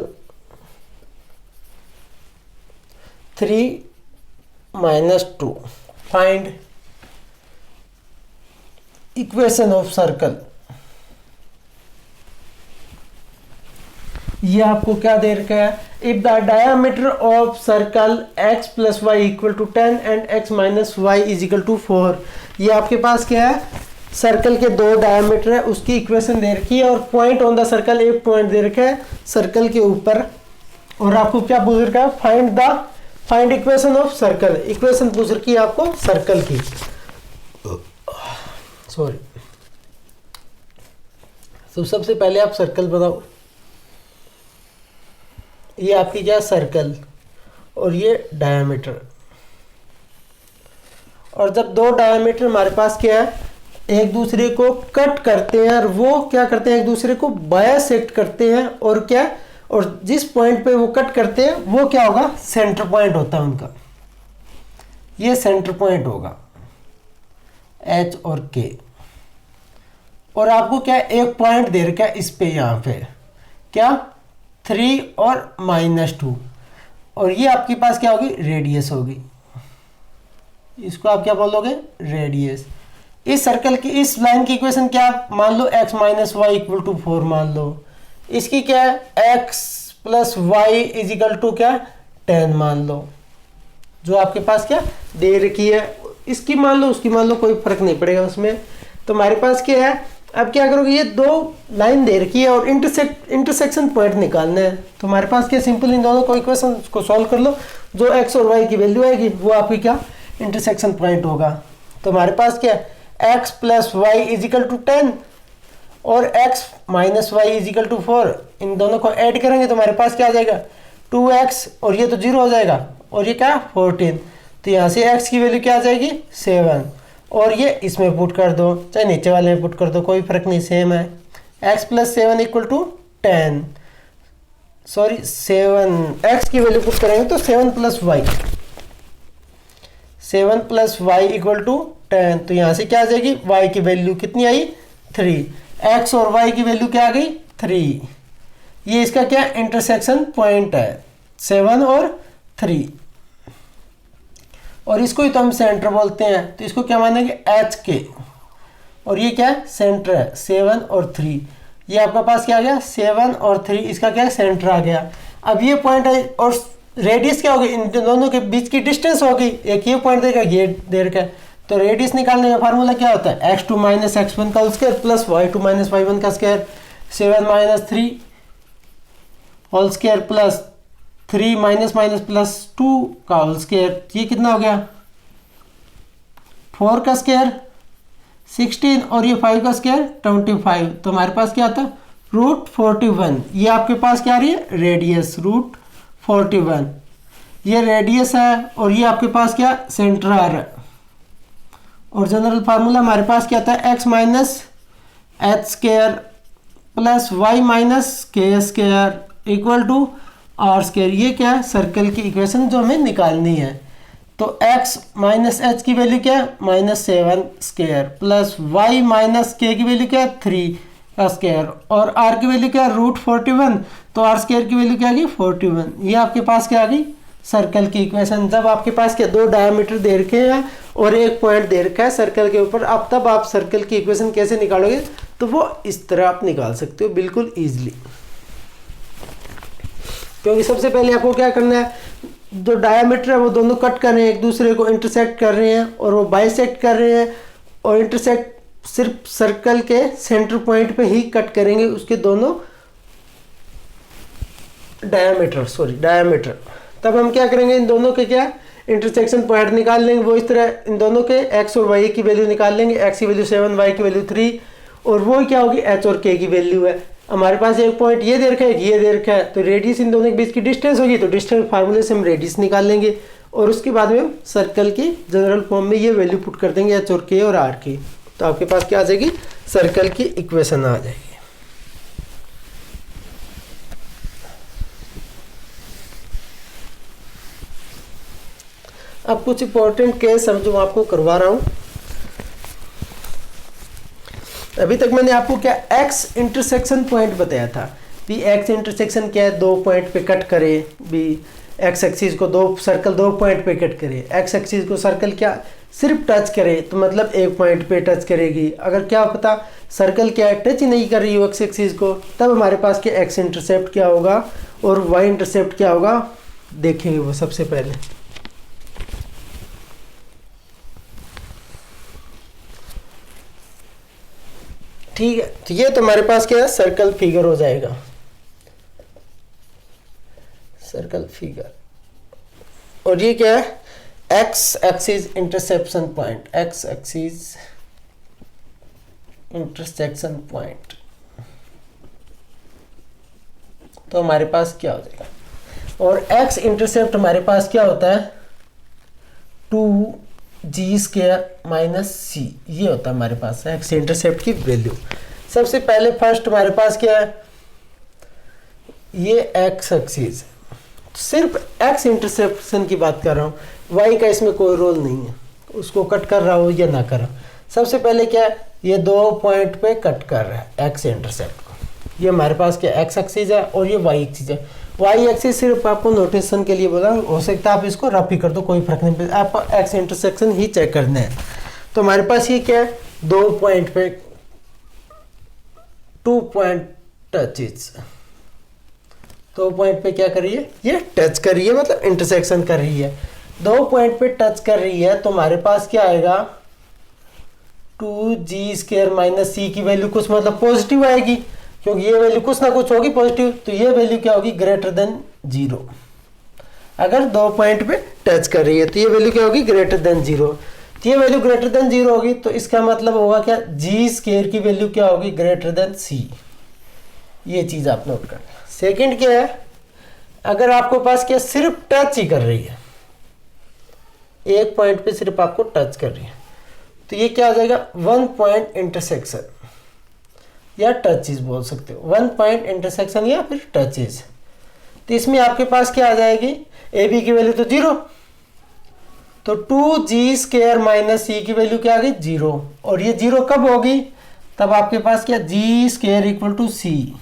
3 minus 2, find equation of circle। ये आपको क्या दे रखा है, if the diameter of circle x plus y equal to 10 and x minus y is equal to 4। ये आपके पास क्या है, सर्कल के दो डायमीटर है, उसकी इक्वेशन दे रखी है और पॉइंट ऑन द सर्कल, एक पॉइंट दे रखा है सर्कल के ऊपर, और आपको क्या पूछ रखा है, find equation of circle. Equation पूछ रखी है आपको सर्कल की, सॉरी। तो सबसे पहले आप सर्कल बनाओ। ये आपकी क्या सर्कल और ये डायमीटर, और जब दो डायमीटर हमारे पास क्या है एक दूसरे को कट करते हैं, और वो क्या करते हैं एक दूसरे को बायसेक्ट करते हैं, और क्या, और जिस पॉइंट पे वो कट करते हैं वो क्या होगा, सेंटर पॉइंट होता है उनका, ये सेंटर पॉइंट होगा H और K। और आपको क्या एक पॉइंट दे रखा है इस पे, यहाँ पे क्या 3 और -2, और ये आपके पास क्या होगी, रेडियस होगी। इसको आप क्या बोलोगे, रेडियस। इस सर्कल की इस लाइन की इक्वेशन क्या मान लो, x minus y equal to 4 मान लो। इसकी क्या है, x plus y is equal to क्या 10 मान लो, जो आपके पास क्या दे रखी है। इसकी मान लो उसकी मान लो, कोई फर्क नहीं पड़ेगा उसमें। तो हमारे पास क्या है, अब क्या करोगे, ये दो लाइन दे रखी है और इंटरसेक्शन पॉइंट निकालना है। तो हमारे पास क्या सिंपल इन दोनों को इक्वेशन को सॉल्व कर लो, जो x और y की वैल्यू आएगी वो आपकी क्या इंटरसेक्शन पॉइंट होगा। तो हमारे पास क्या x plus y is equal to 10 और x minus y is equal to 4, इन दोनों को ऐड करेंगे तो हमारे पास क्या आ जाएगा 2x, और ये तो 0 हो जाएगा, और ये क्या 14। तो यहाँ से x की वैल्यू क्या आ जाएगी 7, और ये इसमें पुट कर दो, चाहे नीचे वाले में पुट कर दो, कोई फर्क नहीं, सेम है। x plus 7 equal to 10, sorry 7, x की वैल्यू पुट करेंगे तो 7 प्लस वाई इक्वल टू 10। तो यहाँ से क्या आ जाएगी, y की वैल्यू कितनी आई 3, x और y की वैल्यू क्या आ गई 3। ये इसका क्या इंटरसेक्शन पॉइंट है 7 और 3, और इसको ही तो हम सेंटर बोलते हैं। तो इसको क्या मानेंगे एच के, और ये क्या है सेंटर है 7 और 3। ये आपका पास क्या आ गया 7 और 3, इसका क्या है सेंटर आ गया। अब ये पॉइंट है और रेडियस क्या होगी, इन दोनों के बीच की डिस्टेंस होगी, एक ये पॉइंट देगा ये दे रखा है। तो रेडियस निकालने का फार्मूला क्या होता है, x2 माइनस x1 का square plus y2 minus y1 का square, 7 minus 3 whole square plus 3 minus minus plus 2 का होल स्क्वायर। ये कितना हो गया 4 का स्क्वायर 16, और ये 5 का स्क्वायर 25। तो हमारे पास क्या आता है √41, ये आपके पास क्या आ रही है रेडियस √41, ये रेडियस है और ये आपके पास क्या सेंटर आ रहा है। और जनरल फार्मूला हमारे पास क्या आता है x minus h square plus y minus k square equal to are square. ये क्या है सर्कल की इक्वेशन जो हमें निकालनी है। तो x माइनस एच की वैल्यू क्या है -7 स्क्वायर प्लस y माइनस के की वैल्यू क्या है 3 का स्क्वायर और r की वैल्यू क्या है √41, तो r स्क्वायर की वैल्यू क्या आ गई 41। ये आपके पास क्या आ गई सर्कल की इक्वेशन। जब आपके पास क्या दो डायमीटर दे रखे हैं और एक पॉइंट दे रखा है सर्कल के ऊपर, अब तब आप सर्कल की इक्वेशन कैसे निकालोगे, तो वो इस तरह आप निकाल सकते हो बिल्कुल ईजिली। क्योंकि सबसे पहले आपको क्या करना है, जो डायमीटर है वो दोनों कट कर रहे हैं, एक दूसरे को इंटरसेक्ट कर रहे हैं और वो बाइसेक्ट कर रहे हैं, और इंटरसेक्ट सिर्फ सर्कल के सेंटर पॉइंट पे ही कट करेंगे उसके दोनों डायमीटर। तब हम क्या करेंगे, इन दोनों के क्या इंटरसेक्शन पॉइंट निकाल लेंगे। वो इस तरह इन दोनों के x और y की वैल्यू निकाल लेंगे, x की वैल्यू 7, y की वैल्यू 3, और वो क्या होगी h और k की वैल्यू है। हमारे पास एक पॉइंट ये दे रखा है, ये दे रखा है, तो रेडियस इन दोनों के बीच की डिस्टेंस होगी, तो डिस्टेंस फार्मूले से हम रेडियस निकाल लेंगे और उसके बाद में हम सर्कल की जनरल फॉर्म में ये वैल्यू पुट कर देंगे h और k और r की, तो आपके पास क्या आ जाएगी सर्कल की इक्वेशन आ जाएगी। अब कुछ इंपॉर्टेंट केस हम जो आपको करवा रहा हूं। अभी तक मैंने आपको क्या एक्स इंटरसेक्शन पॉइंट बताया था भी, एक्स इंटरसेक्शन क्या है, दो पॉइंट पे कट करे भी, एक्स एक्सिस को दो सर्कल दो पॉइंट पे कट करे, एक्स एक्सिस को सर्कल क्या सिर्फ टच करे तो मतलब एक पॉइंट पे टच करेगी। अगर क्या पता सर्कल क्या है टच ही नहीं कर रही हो एक्स एक्सिस को, तब हमारे पास क्या एक्स इंटरसेप्ट क्या होगा और वाई इंटरसेप्ट क्या होगा देखेंगे वो सबसे पहले। ठीक है, तो ये तो हमारे पास क्या है सर्कल फिगर हो जाएगा, सर्कल फिगर। और ये क्या है x axis interception point, x axis intersection point. तो हमारे पास क्या हो जाएगा, और एक्स इंटरसेप्ट हमारे पास क्या होता है 2g² - c, ये होता है हमारे पास एक्स इंटरसेप्ट की वैल्यू। सबसे पहले फर्स्ट हमारे पास क्या है, ये एक्स एक्सिस, सिर्फ एक्स इंटरसेप्शन की बात कर रहा हूँ, वाई का इसमें कोई रोल नहीं है, उसको कट कर रहा हो या ना कर रहा। सबसे पहले क्या है, ये दो पॉइंट पे कट कर रहा है एक्स इंटरसेप्ट को, ये हमारे पास क्या एक्स एक्सिस है और ये वाई एक्सिस है। वाई एक्सिस सिर्फ आपको नोटेशन के लिए बोला, हो सकता है आप इसको रफ ही कर दो, कोई फर्क नहीं पड़ता, आप एक्स इंटरसेक्शन ही चेक करना है। तो हमारे पास ये क्या है, दो पॉइंट पे 2 पॉइंट टचेस, दो पॉइंट पे क्या कर रही है, ये टच कर रही है मतलब इंटरसेक्शन कर रही है, दो पॉइंट पे टच कर रही है। तो हमारे पास क्या आएगा 2g² - c की वैल्यू कुछ मतलब पॉजिटिव आएगी, क्योंकि ये वैल्यू कुछ ना कुछ होगी पॉजिटिव, तो ये वैल्यू क्या होगी ग्रेटर देन 0। अगर दो पॉइंट पे टच कर रही है तो ये वैल्यू क्या होगी ग्रेटर देन 0, तो ये वैल्यू ग्रेटर देन 0 होगी, तो इसका मतलब होगा क्या g² की वैल्यू क्या होगी ग्रेटर देन c। ये चीज आप नोट करना। सेकंड क्या है, अगर आपको पास क्या सिर्फ टच ही कर रही है, एक पॉइंट पे सिर्फ आपको टच कर रही है, तो ये क्या आ जाएगा 1 पॉइंट इंटरसेक्शन या टचेस बोल सकते हो, 1 पॉइंट इंटरसेक्शन या फिर टचेस। तो इसमें आपके पास क्या आ जाएगी, ए बी की वैल्यू तो 0, तो 2g² - c की वैल्यू क्या आ गई 0, और ये 0 कब होगी, तब आपके पास क्या g² = c।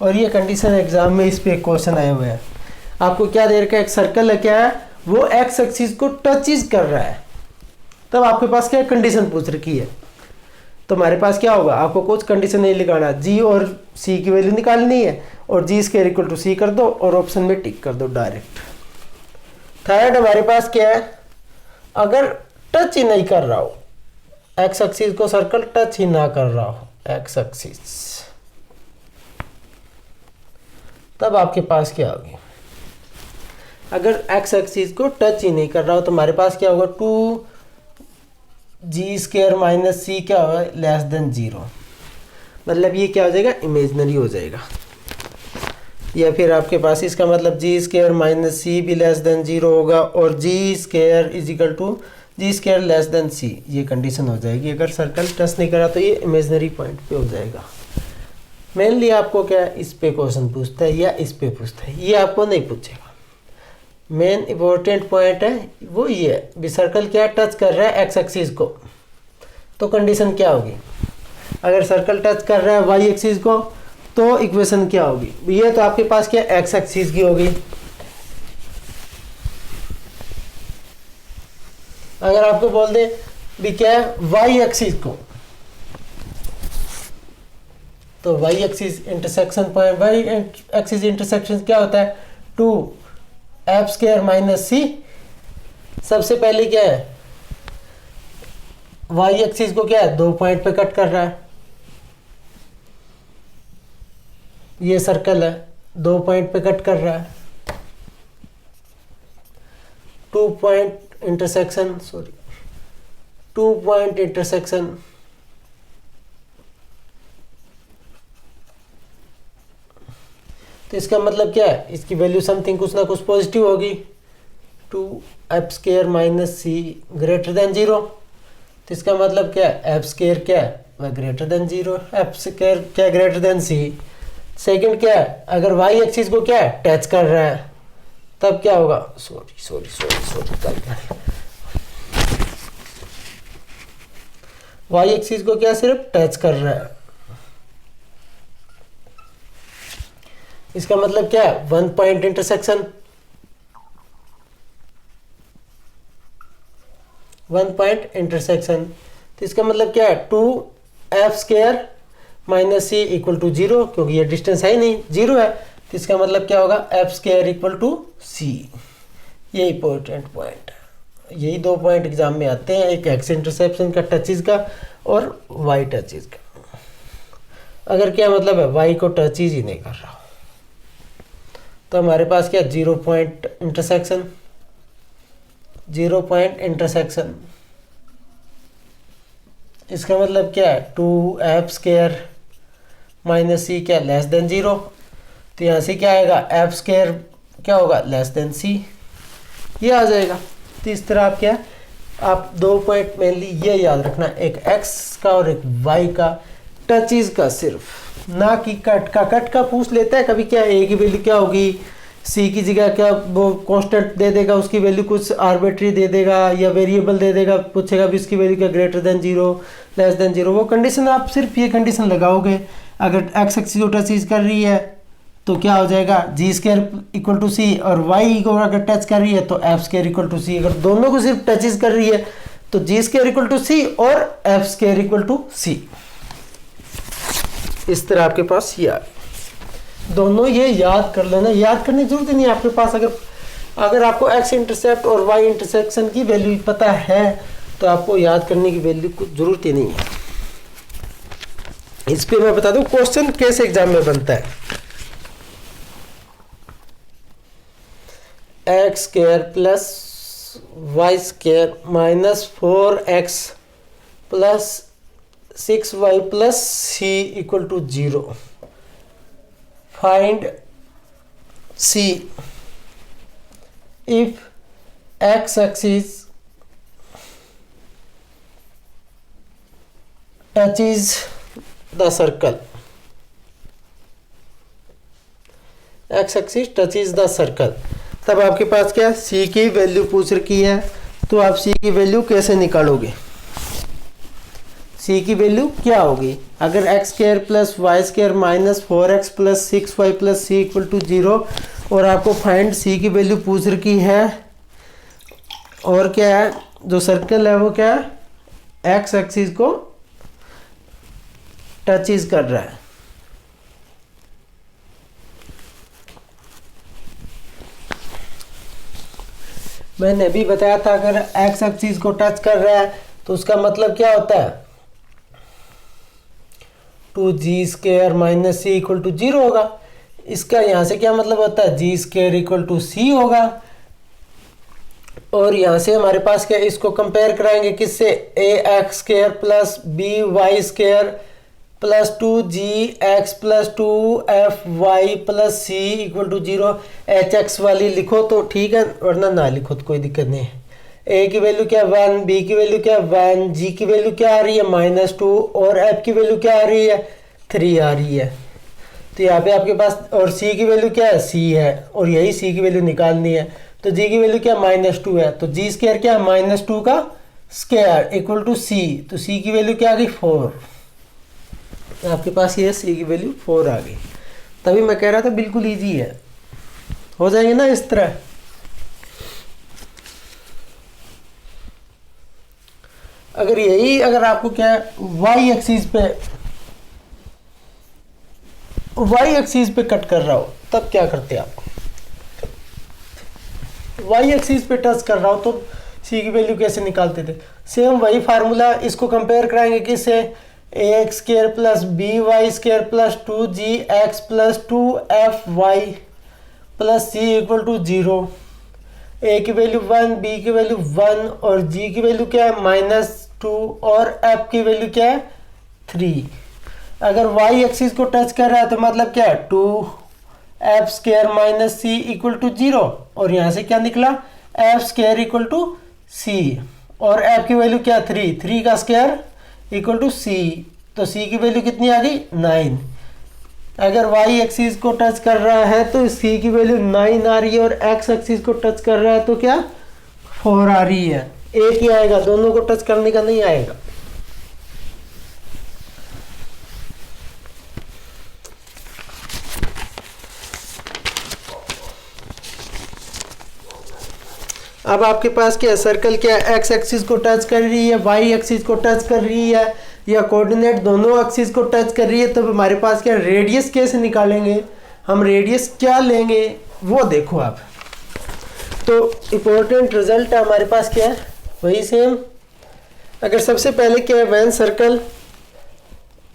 और ये कंडीशन एग्जाम में इस पे क्वेश्चन आया हुआ है, आपको क्या दे रखा है, एक सर्कल है क्या है वो एक्स एक्सिस को टचेस कर रहा है, तब आपके पास क्या कंडीशन पूछ रखी है। तो हमारे पास क्या होगा, आपको कुछ कंडीशन नहीं लिखाना, g और c की वैल्यू निकालनी है और g² = c कर दो और ऑप्शन में टिक कर दो डायरेक्ट। थर्ड हमारे पास क्या है, अगर टच ही नहीं कर रहा हो एक्स एक्सिस को, सर्कल टच ही ना कर रहा हो एक्स एक्सिस, तब आपके पास क्या होगी, अगर एक्स एक्सिस को टच ही नहीं कर रहा हो तो हमारे पास क्या होगा 2g² - c क्या होगा <0। मतलब ये क्या हो जाएगा, इमेजनरी हो जाएगा। या फिर आपके पास इसका मतलब जी स्क्वायर माइनस सी भी लेस देन 0 होगा और g square is equal to g square less than c, ये कंडीशन हो जाएगी। अगर सर्कल टच नहीं करा तो ये इमेजनरी पॉइंट पे हो जाएगा। मेनली आपको क्या इस पे क्वेश्चन पूछता है या इस पे पूछता है, ये आपको नहीं पूछेगा। मेन इम्पोर्टेंट पॉइंट है वो ये है भी सर्कल क्या टच कर रहा है एक्स एक्सिस को, तो कंडीशन क्या होगी। अगर सर्कल टच कर रहा है वाई एक्सिस को तो इक्वेशन क्या होगी, ये तो आपके पास क्या एक्स एक्सिस की होगी। अगर आपको बोल दे भी क्या है वाई एक्सिस को, तो y axis intersection point, y axis intersection क्या होता है 2f स्क्वायर माइनस सी। सबसे पहले क्या है वाई एक्सिस को क्या है 2 पॉइंट पे कट कर रहा है, ये सर्कल है 2 पॉइंट पे कट कर रहा है, 2 point intersection, sorry 2 point intersection. तो इसका मतलब क्या है, इसकी वैल्यू समथिंग कुछ ना कुछ पॉजिटिव होगी। 2f स्क्वायर माइनस सी ग्रेटर देन 0, तो इसका मतलब क्या है f स्क्वायर क्या है वह ग्रेटर देन 0, f स्क्वायर क्या ग्रेटर देन सी। सेकंड क्या है, अगर y एक्सिस को क्या है टच कर रहा है तब क्या होगा, y एक्सिस को क्या सिर्फ टच कर रहा है, इसका मतलब क्या है 1 पॉइंट इंटरसेक्शन, 1 पॉइंट इंटरसेक्शन। तो इसका मतलब क्या है 2f square minus c equal to 0, क्योंकि ये डिस्टेंस है ही नहीं 0 है, तो इसका मतलब क्या होगा f स्क्वायर इक्वल टू सी। ये इंपॉर्टेंट पॉइंट है, यही 2 पॉइंट एग्जाम में आते हैं, एक एक्स इंटरसेप्शन का टचेज का और y टचेज का। अगर क्या मतलब है y को टचेज ही नहीं कर रहा तो हमारे पास क्या 0 पॉइंट इंटरसेक्शन, 0 पॉइंट इंटरसेक्शन। इसका मतलब क्या है 2f स्क्वायर माइनस सी क्या लेस देन 0, तो यहाँ से क्या आएगा f स्क्वायर क्या होगा लेस देन सी, ये आ जाएगा। तो इस तरह आप क्या आप 2 पॉइंट मेनली ये याद रखना, एक x का और एक y का टचेज का, सिर्फ ना कि कट का। कट का पूछ लेता है कभी क्या a की वैल्यू क्या होगी, c की जगह क्या वो कांस्टेंट दे देगा, उसकी वैल्यू कुछ आर्बिट्री दे देगा या वेरिएबल दे देगा, पूछेगा भी इसकी वैल्यू क्या ग्रेटर देन 0 लेस देन 0। वो कंडीशन आप सिर्फ ये कंडीशन लगाओगे, अगर x एक्सिस को टच कर रही है तो क्या हो जाएगा जी स्क्वायर इक्वल टू सी, और वाई को अगर टच कर रही है तो एफ स्क्वायर इक्वल टू सी। अगर दोनों को सिर्फ टचेज कर रही है तो जी स्क्वायर इक्वल टू सी और एफ स्क्वायर इक्वल टू सी। इस तरह आपके पास ये दोनों ये याद कर लेना, याद करने की जरूरत नहीं है आपके पास। अगर आपको एक्स इंटरसेप्ट और वाई इंटरसेक्शन की वैल्यू पता है तो आपको याद करने की वैल्यू कुछ जरूरत ही नहीं है। इस पे मैं बता दूं क्वेश्चन कैसे एग्जाम में बनता है। X square plus Y square minus 4x plus 6y plus c equal to 0। Find c if x axis touches the circle, x axis touches the circle। तब आपके पास क्या c की वैल्यू पूछ रखी है, तो आप c की वैल्यू कैसे निकालोगे। c की वैल्यू क्या होगी, अगर x square plus Y square minus 4x plus 6y plus c equal to 0 और आपको फाइंड c की वैल्यू पूछ रखी है, और क्या है जो सर्कल है वो क्या है एक्स एक्सिस को टचेज कर रहा है। मैंने अभी बताया था अगर एक्स एक्सिस को टच कर रहा है तो उसका मतलब क्या होता है 2g square minus c equal to 0 होगा। इसका यहाँ से क्या मतलब होता है g square equal to c होगा। और यहाँ से हमारे पास क्या इसको कंपेयर कराएंगे किससे, a x square plus b y square plus 2gx plus 2fy plus c equal to 0 hx वाली लिखो तो ठीक है, वरना ना लिखो तो कोई दिक्कत नहीं है। a की वैल्यू क्या 1, b की वैल्यू क्या 1, g की वैल्यू क्या आ रही है -2 और f की वैल्यू क्या आ रही है 3 आ रही है। तो यहाँ पे आपके पास और c की वैल्यू क्या है c है और यही c की वैल्यू निकालनी है। तो g की वैल्यू क्या -2 है, तो g स्क्वायर क्या है -2 का स्क्वायर इक्वल टू c, तो c की वैल्यू क्या आ गई 4। आपके पास ये c की वैल्यू 4 आ गई। तभी मैं कह रहा था बिल्कुल इजी है, हो जाएंगे ना इस तरह। अगर यही अगर आपको क्या है y एक्सिस पे कट कर रहा हो तब क्या करते आप, y एक्सिस पे टच कर रहा हो तो c की वैल्यू कैसे निकालते थे। सेम वही फार्मूला, इसको कंपेयर कराएंगे किससे, ax square plus by square plus 2gx plus 2fy plus c equal to 0। a की वैल्यू 1, b की वैल्यू 1 और g की वैल्यू क्या है -2 और f की वैल्यू क्या है 3। अगर y एक्सिस को टच कर रहा है तो मतलब क्या है 2f square minus c equal to 0 और यहाँ से क्या निकला f square equal to c और f की वैल्यू क्या 3 का स्क्वायर इक्वल टू c, तो c की वैल्यू कितनी आ गई 9। अगर y एक्सिस को टच कर रहा है तो c की वैल्यू 9 आ रही है और x एक्सिस को टच कर रहा है तो क्या 4 आ रही है। एक ही आएगा, दोनों को टच करने का नहीं आएगा। अब आपके पास क्या है, सर्कल क्या है x एक्सिस को टच कर रही है, y एक्सिस को टच कर रही है या कोऑर्डिनेट दोनों एक्सिस को टच कर रही है, तो हमारे पास क्या रेडियस कैसे निकालेंगे, हम रेडियस क्या लेंगे वो देखो आप। तो इम्पोर्टेंट रिजल्ट है हमारे पास क्या है वही सेम। अगर सबसे पहले क्या है व्हेन सर्कल,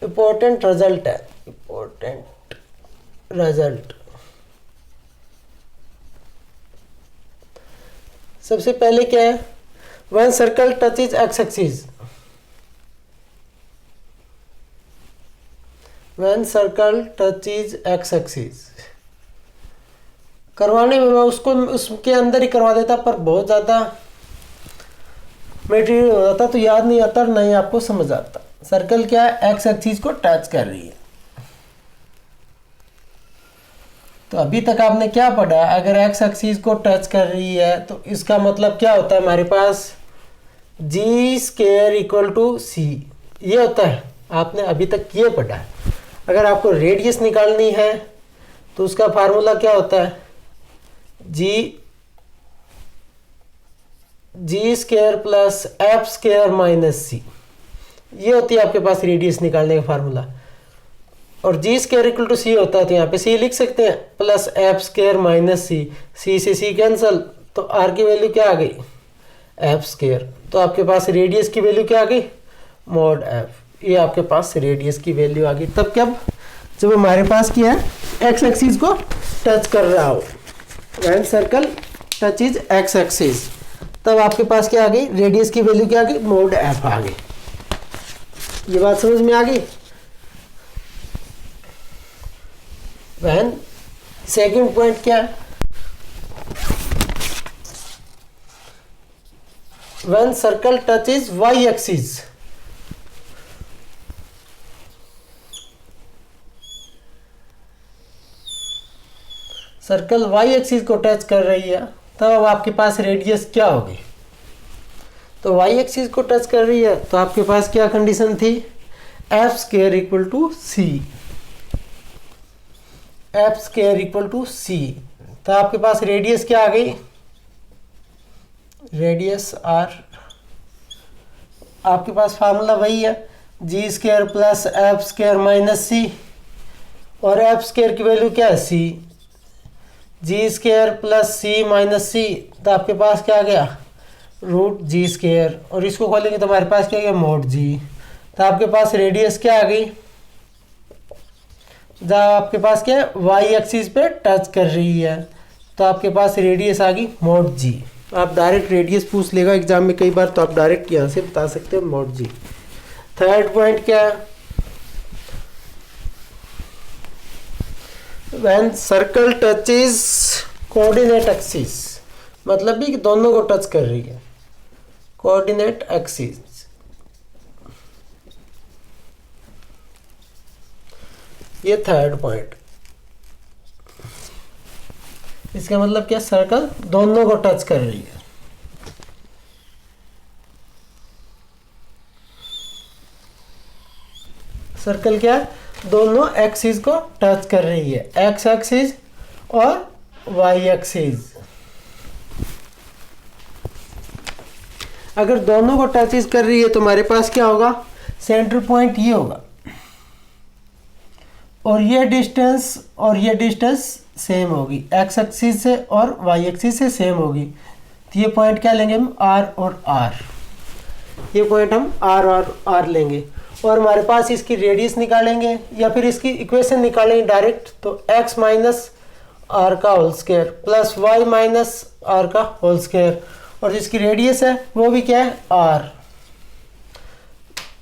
इम्पोर्टेंट रिजल्ट है, इम्पोर्टेंट रिजल्ट। सबसे पहले क्या है when circle touches x axis, when circle touches x axis करवाने में मैं उसको उसके अंदर ही करवा देता, पर बहुत ज़्यादा मटेरियल हो जाता तो याद नहीं आता, नहीं आपको समझ आता। सर्कल क्या है एक्स एक्सिस को टच कर रही है, तो अभी तक आपने क्या पढ़ा, अगर एक्स एक्सिस को टच कर रही है तो इसका मतलब क्या होता है हमारे पास जी स्क्वायर इक्वल टू सी, ये होता है। आपने अभी तक ये पढ़ा है। अगर आपको रेडियस निकालनी है तो उसका फार्मूला क्या होता है g square plus F square minus c, ये होती है आपके पास रेडियस निकालने का फार्मूला। और जी स्क्वायर इक्वल टू सी होता है तो यहाँ पे सी लिख सकते हैं प्लस एफ स्क्वायर माइनस सी, सी से सी कैंसल, तो आर की वैल्यू क्या आ गई एफ स्क्वायर। तो आपके पास रेडियस की वैल्यू क्या आ गई मॉड एफ, ये आपके पास रेडियस की वैल्यू आ गई। तब कब, जब हमारे पास क्या है एक्स एक्सिस को टच कर रहा हो, when circle touch is x axis, तब आपके पास क्या आ गई रेडियस की वैल्यू क्या आ गई मॉड एफ आ गई। ये बात समझ में आ गई। वैन सेकंड पॉइंट क्या है, when circle touches y axis, circle y axis को टच कर रही है तब अब आपके पास रेडियस क्या होगी। तो वाई एक्सिस को टच कर रही है तो आपके पास क्या कंडीशन थी f square equal to c, f square equal to c. तो आपके पास रेडियस क्या आ गई, रेडियस आर, आपके पास फार्मूला वही है g square plus F square minus c, और एफ स्क्वायर की वैल्यू क्या है c, g square plus c minus c, तो आपके पास क्या आ गया रूट जी स्क्वायर, और इसको खोलेंगे तो हमारे पास क्या आ गया मॉड जी। तो आपके पास रेडियस क्या आ गई, जहाँ आपके पास क्या है वाई एक्सिस पे टच कर रही है तो आपके पास रेडियस आ गई मॉड जी। आप डायरेक्ट रेडियस पूछ लेगा एग्जाम में कई बार, तो आप डायरेक्ट यहाँ से बता सकते हो मॉड जी। थर्ड पॉइंट क्या है, when circle touches coordinate axis, मतलब भी कि दोनों को टच कर रही है, कोऑर्डिनेट एक्सिस। ये थर्ड पॉइंट, इसका मतलब क्या, सर्कल दोनों को टच कर रही है। सर्कल क्या है, दोनों एक्सिस को टच कर रही है, एक्स एक्सिस और वाई एक्सिस। अगर दोनों को टचेस कर रही है तो हमारे पास क्या होगा, सेंटर पॉइंट ये होगा, और ये डिस्टेंस सेम होगी, एक्स एक्सिस से और वाई एक्सिस से सेम होगी। तो ये पॉइंट क्या लेंगे हम, आर और आर, ये पॉइंट हम आर और आर लेंगे। और हमारे पास इसकी रेडियस निकालेंगे या फिर इसकी इक्वेशन निकालेंगे डायरेक्ट, तो x माइनस आर का whole square plus y minus r का होल स्क्वायर, और जिसकी रेडियस है वो भी क्या है, आर।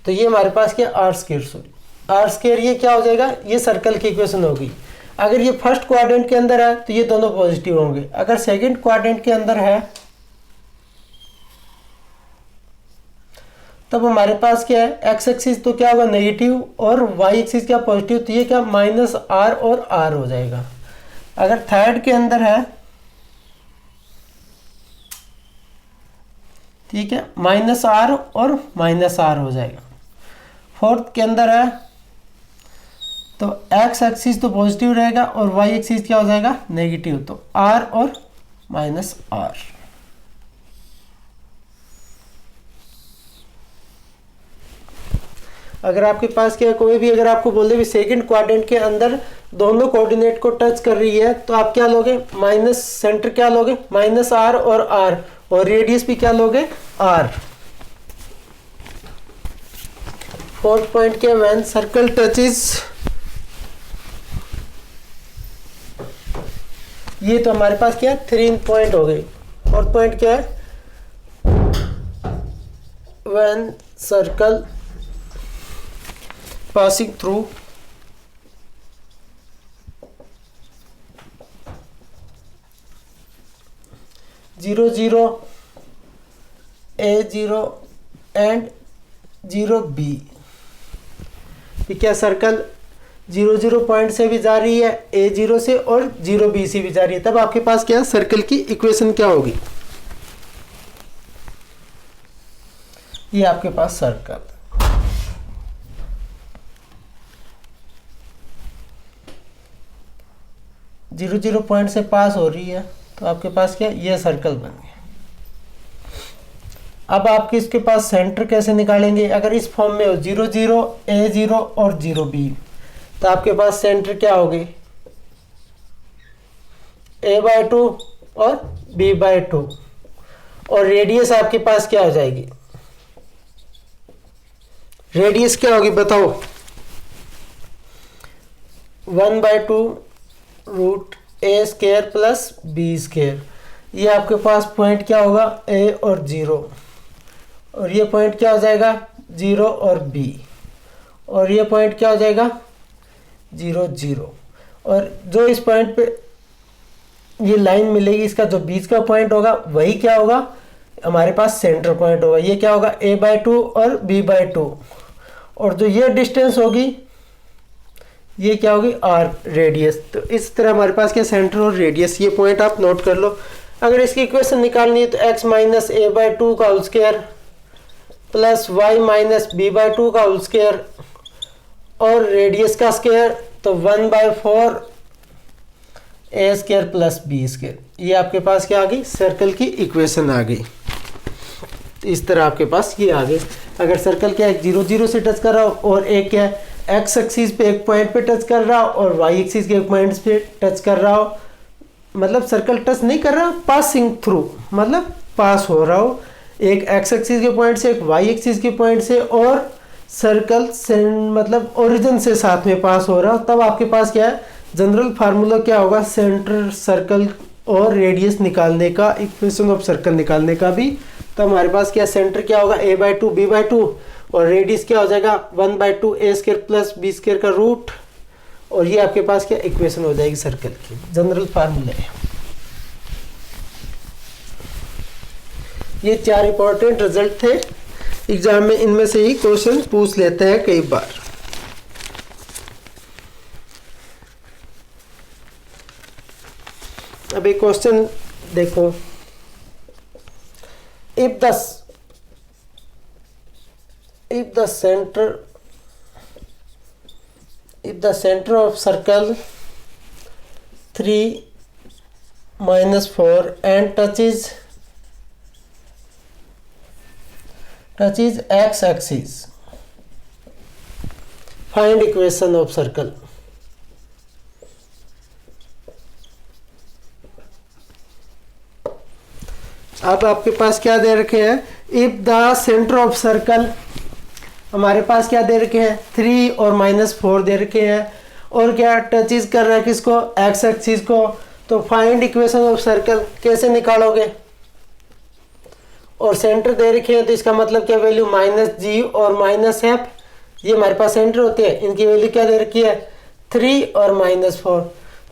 तो ये हमारे पास क्या, आर स्क्वायर, ये क्या हो जाएगा, ये सर्कल की इक्वेशन होगी। अगर ये फर्स्ट क्वाड्रेंट के अंदर है तो ये दोनों पॉजिटिव होंगे, अगर सेकंड क्वाड्रेंट के अंदर है तब हमारे पास क्या है, एक्स एक्सिस तो क्या होगा नेगेटिव और वाई एक्सिस क्या पॉजिटिव, तो ये क्या माइनस आर और आर हो जाएगा। अगर थर्ड के अंदर है, ठीक है, माइनस आर और माइनस आर हो जाएगा। फोर्थ के अंदर है तो एक्स एक्सिस तो पॉजिटिव रहेगा और वाई एक्सिस क्या हो जाएगा, नेगेटिव, तो आर और माइनस आर। अगर आपके पास क्या, कोई भी अगर आपको बोल दे भी सेकंड क्वाड्रेंट के अंदर दोनों कोऑर्डिनेट को टच कर रही है, तो आप क्या लोगे, माइनस, सेंटर क्या लोगे, माइनस आर और रेडियस भी क्या लोगे, आर। फोर्थ पॉइंट क्या, व्हेन सर्कल टचेस, ये तो हमारे पास क्या, 3 पॉइंट हो गए। फोर्थ पॉइंट क्या है, when circle passing through zero zero A0 and 0B, क्या सर्कल 0 पॉइंट से भी जा रही है, A0 से, और 0B से भी जा रही है, तब आपके पास क्या सर्कल की इक्वेशन क्या होगी, ये आपके पास सर्कल 0 पॉइंट से पास हो रही है, तो आपके पास क्या, ये सर्कल बन गया। अब आपके इसके पास सेंटर कैसे निकालेंगे, अगर इस फॉर्म में हो 0 A0 और 0B, तो आपके पास सेंटर क्या होगी, A/2 और B/2, और रेडियस आपके पास क्या हो जाएगी, रेडियस क्या होगी बताओ, 1/2 रूट ए स्क्वायर प्लस बी स्क्वायर। ये आपके पास पॉइंट क्या होगा, ए और 0, और ये पॉइंट क्या हो जाएगा, 0 और बी, और ये पॉइंट क्या हो जाएगा, 0 0, और जो इस पॉइंट पे ये लाइन मिलेगी, इसका जो बीच का पॉइंट होगा वही क्या होगा, हमारे पास सेंटर पॉइंट होगा। ये क्या होगा, A/2 और B/2, और जो ये डिस्टेंस होगी ये क्या होगी, आर, रेडियस। तो इस तरह हमारे पास क्या, सेंटर और रेडियस, ये पॉइंट आप नोट कर लो। अगर इसकी इक्वेशन निकालनी है तो x माइनस A/2 का whole square plus y minus B/2 का होल स्क्वायर और रेडियस का स्क्वायर, तो 1/4 a square plus b square. ये आपके पास क्या आ गई, सर्कल की इक्वेशन आ गई। तो इस तरह आपके पास ये आ गई। अगर सर्कल क्या है, 0 0 से टच कर रहा हो, और एक क्या है, एक्स एक्सिस पे एक पॉइंट पे टच कर रहा हो और वाई एक्सिस के एक पॉइंट पे टच कर रहा हो, मतलब सर्कल टच नहीं कर रहा, पासिंग थ्रू, मतलब पास हो रहा हो, एक एक्स एक्सिस के पॉइंट से, एक वाई एक्सिस के पॉइंट से, और सर्कल से मतलब ओरिजिन से साथ में पास हो रहा हो, तब आपके पास क्या है, जनरल फार्मूला क्या होगा, सेंटर सर्कल और रेडियस निकालने का, इक्वेशन ऑफ सर्कल निकालने का भी। तो हमारे पास क्या, सेंटर क्या होगा, A/2 B/2, और रेडियस क्या हो जाएगा, 1/2 ए स्क्वायर प्लस बी स्क्वायर का रूट, और ये आपके पास क्या इक्वेशन हो जाएगी सर्कल की, जनरल फार्मूला है। ये 4 इंपॉर्टेंट रिजल्ट थे एग्जाम में, इनमें से ही क्वेश्चन पूछ लेते हैं कई बार। अब एक क्वेश्चन देखो, if the center of circle 3 minus 4 and touches x axis, find equation of circle। अब आपके पास क्या दे रखे हैं, if the centre of circle, हमारे पास क्या दे रखे हैं 3 और -4 दे रखे हैं, और क्या टचेज कर रहा है किसको, एक्स एक्सिस को। तो फाइंड इक्वेशन ऑफ सर्कल कैसे निकालोगे, और सेंटर दे रखे हैं तो इसका मतलब क्या वैल्यू -g और -f, ये हमारे पास सेंटर होते हैं, इनकी वैल्यू क्या दे रखी है 3 और -4।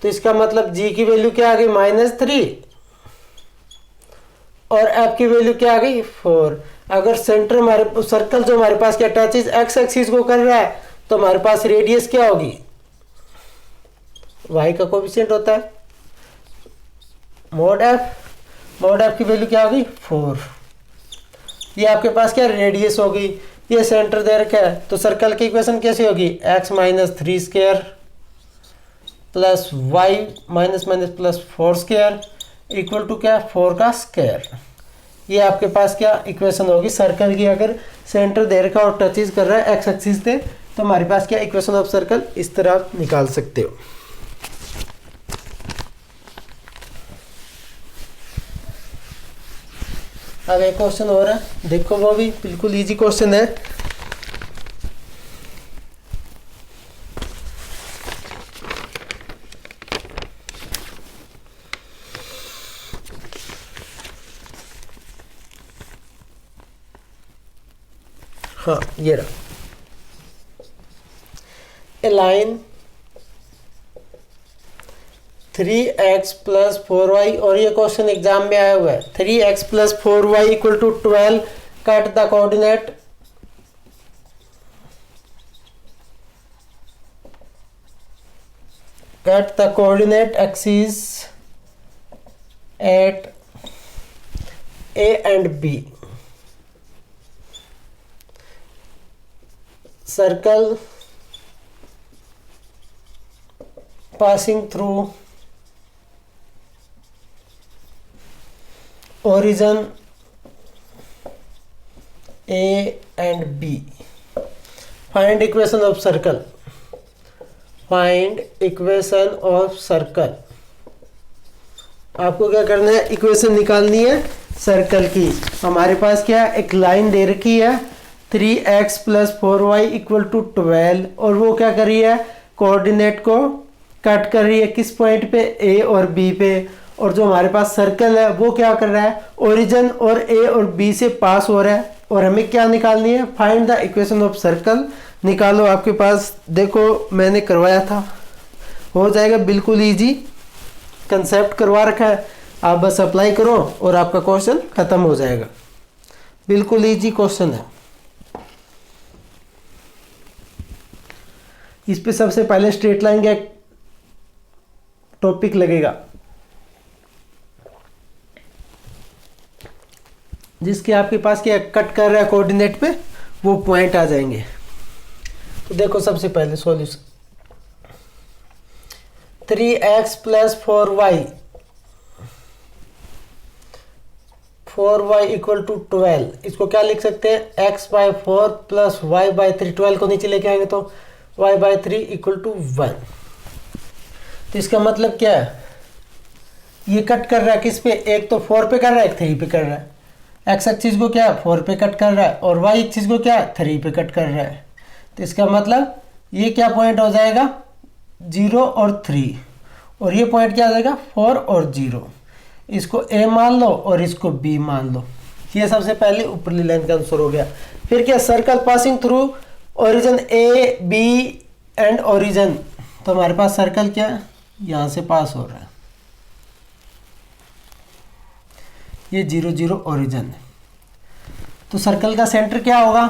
तो इसका मतलब g की वैल्यू क्या आ गई -3 और f की वैल्यू क्या आ गई 4। अगर सेंटर हमारे सर्कल जो हमारे पास क्या टचेज एक्स एक्सिस को कर रहा है तो हमारे पास रेडियस क्या होगी, y का कोएफिशिएंट होता है mod f की वैल्यू क्या होगी 4। ये आपके पास क्या रेडियस होगी, ये सेंटर दे रखा है, तो सर्कल की इक्वेशन कैसी होगी x - 3 square plus y plus 4 square equal to क्या 4 का स्क्वायर। ये आपके पास क्या इक्वेशन होगी सर्कल की। अगर सेंटर दे रखा और टचेज कर रहा है एक्स एक्सिस से, तो हमारे पास क्या इक्वेशन ऑफ सर्कल इस तरह आप निकाल सकते हो। अब एक क्वेश्चन हो रहा है, देखो वो भी बिल्कुल इजी क्वेश्चन है। हाँ ये रहा, ए लाइन 3x + 4y, और ये क्वेश्चन एग्जाम में आया हुआ है 3x + 4y = 12, cut the coordinate axis at A and B। Circle passing through origin A and B। Find equation of circle। आपको क्या करना है, इक्वेशन निकालनी है सर्कल की। हमारे पास क्या एक लाइन दे रखी है 3x + 4y = 12, और वो क्या कर रही है कोऑर्डिनेट को कट कर रही है किस पॉइंट पे A और B पे, और जो हमारे पास सर्कल है वो क्या कर रहा है ओरिजिन और A और B से पास हो रहा है। और हमें क्या निकालनी है, find the equation of circle निकालो। आपके पास देखो मैंने करवाया था, हो जाएगा बिल्कुल इजी, कंसेप्ट करवा रखा है, आप बस अप्लाई करो और आपका क्वेश्चन खत्म हो जाएगा। बिल्कुल इजी क्वेश्चन है। इस पे सबसे पहले स्ट्रेट लाइन का एक टॉपिक लगेगा, जिसके आपके पास क्या कट कर रहा है कोऑर्डिनेट पे, वो पॉइंट आ जाएंगे। तो देखो सबसे पहले सॉल्यूशन 3x + 4y = 12, इसको क्या लिख सकते हैं x/4 + y/3, 12 को नीचे लेके आएंगे तो y/3 = 1। तो इसका मतलब क्या है, ये कट कर रहा है किस पे, एक तो 4 पे कर रहा है, एक 3 पे कर रहा है। एक्स एक्सिस को क्या 4 पे कट कर रहा है, और वाई एक्सिस को क्या 3 पे कट कर रहा है। तो इसका मतलब ये क्या पॉइंट हो जाएगा 0 और 3, और ये पॉइंट क्या आ जाएगा 4 और 0। इसको A मान लो और इसको B मान लो। ये सबसे पहले ऊपरली लाइन का आंसर हो गया। फिर क्या circle passing through origin A B and origin तो हमारे पास सर्कल क्या है, यहाँ से पास हो रहा है, ये 0 0 ओरिजिन है। तो सर्कल का सेंटर क्या होगा,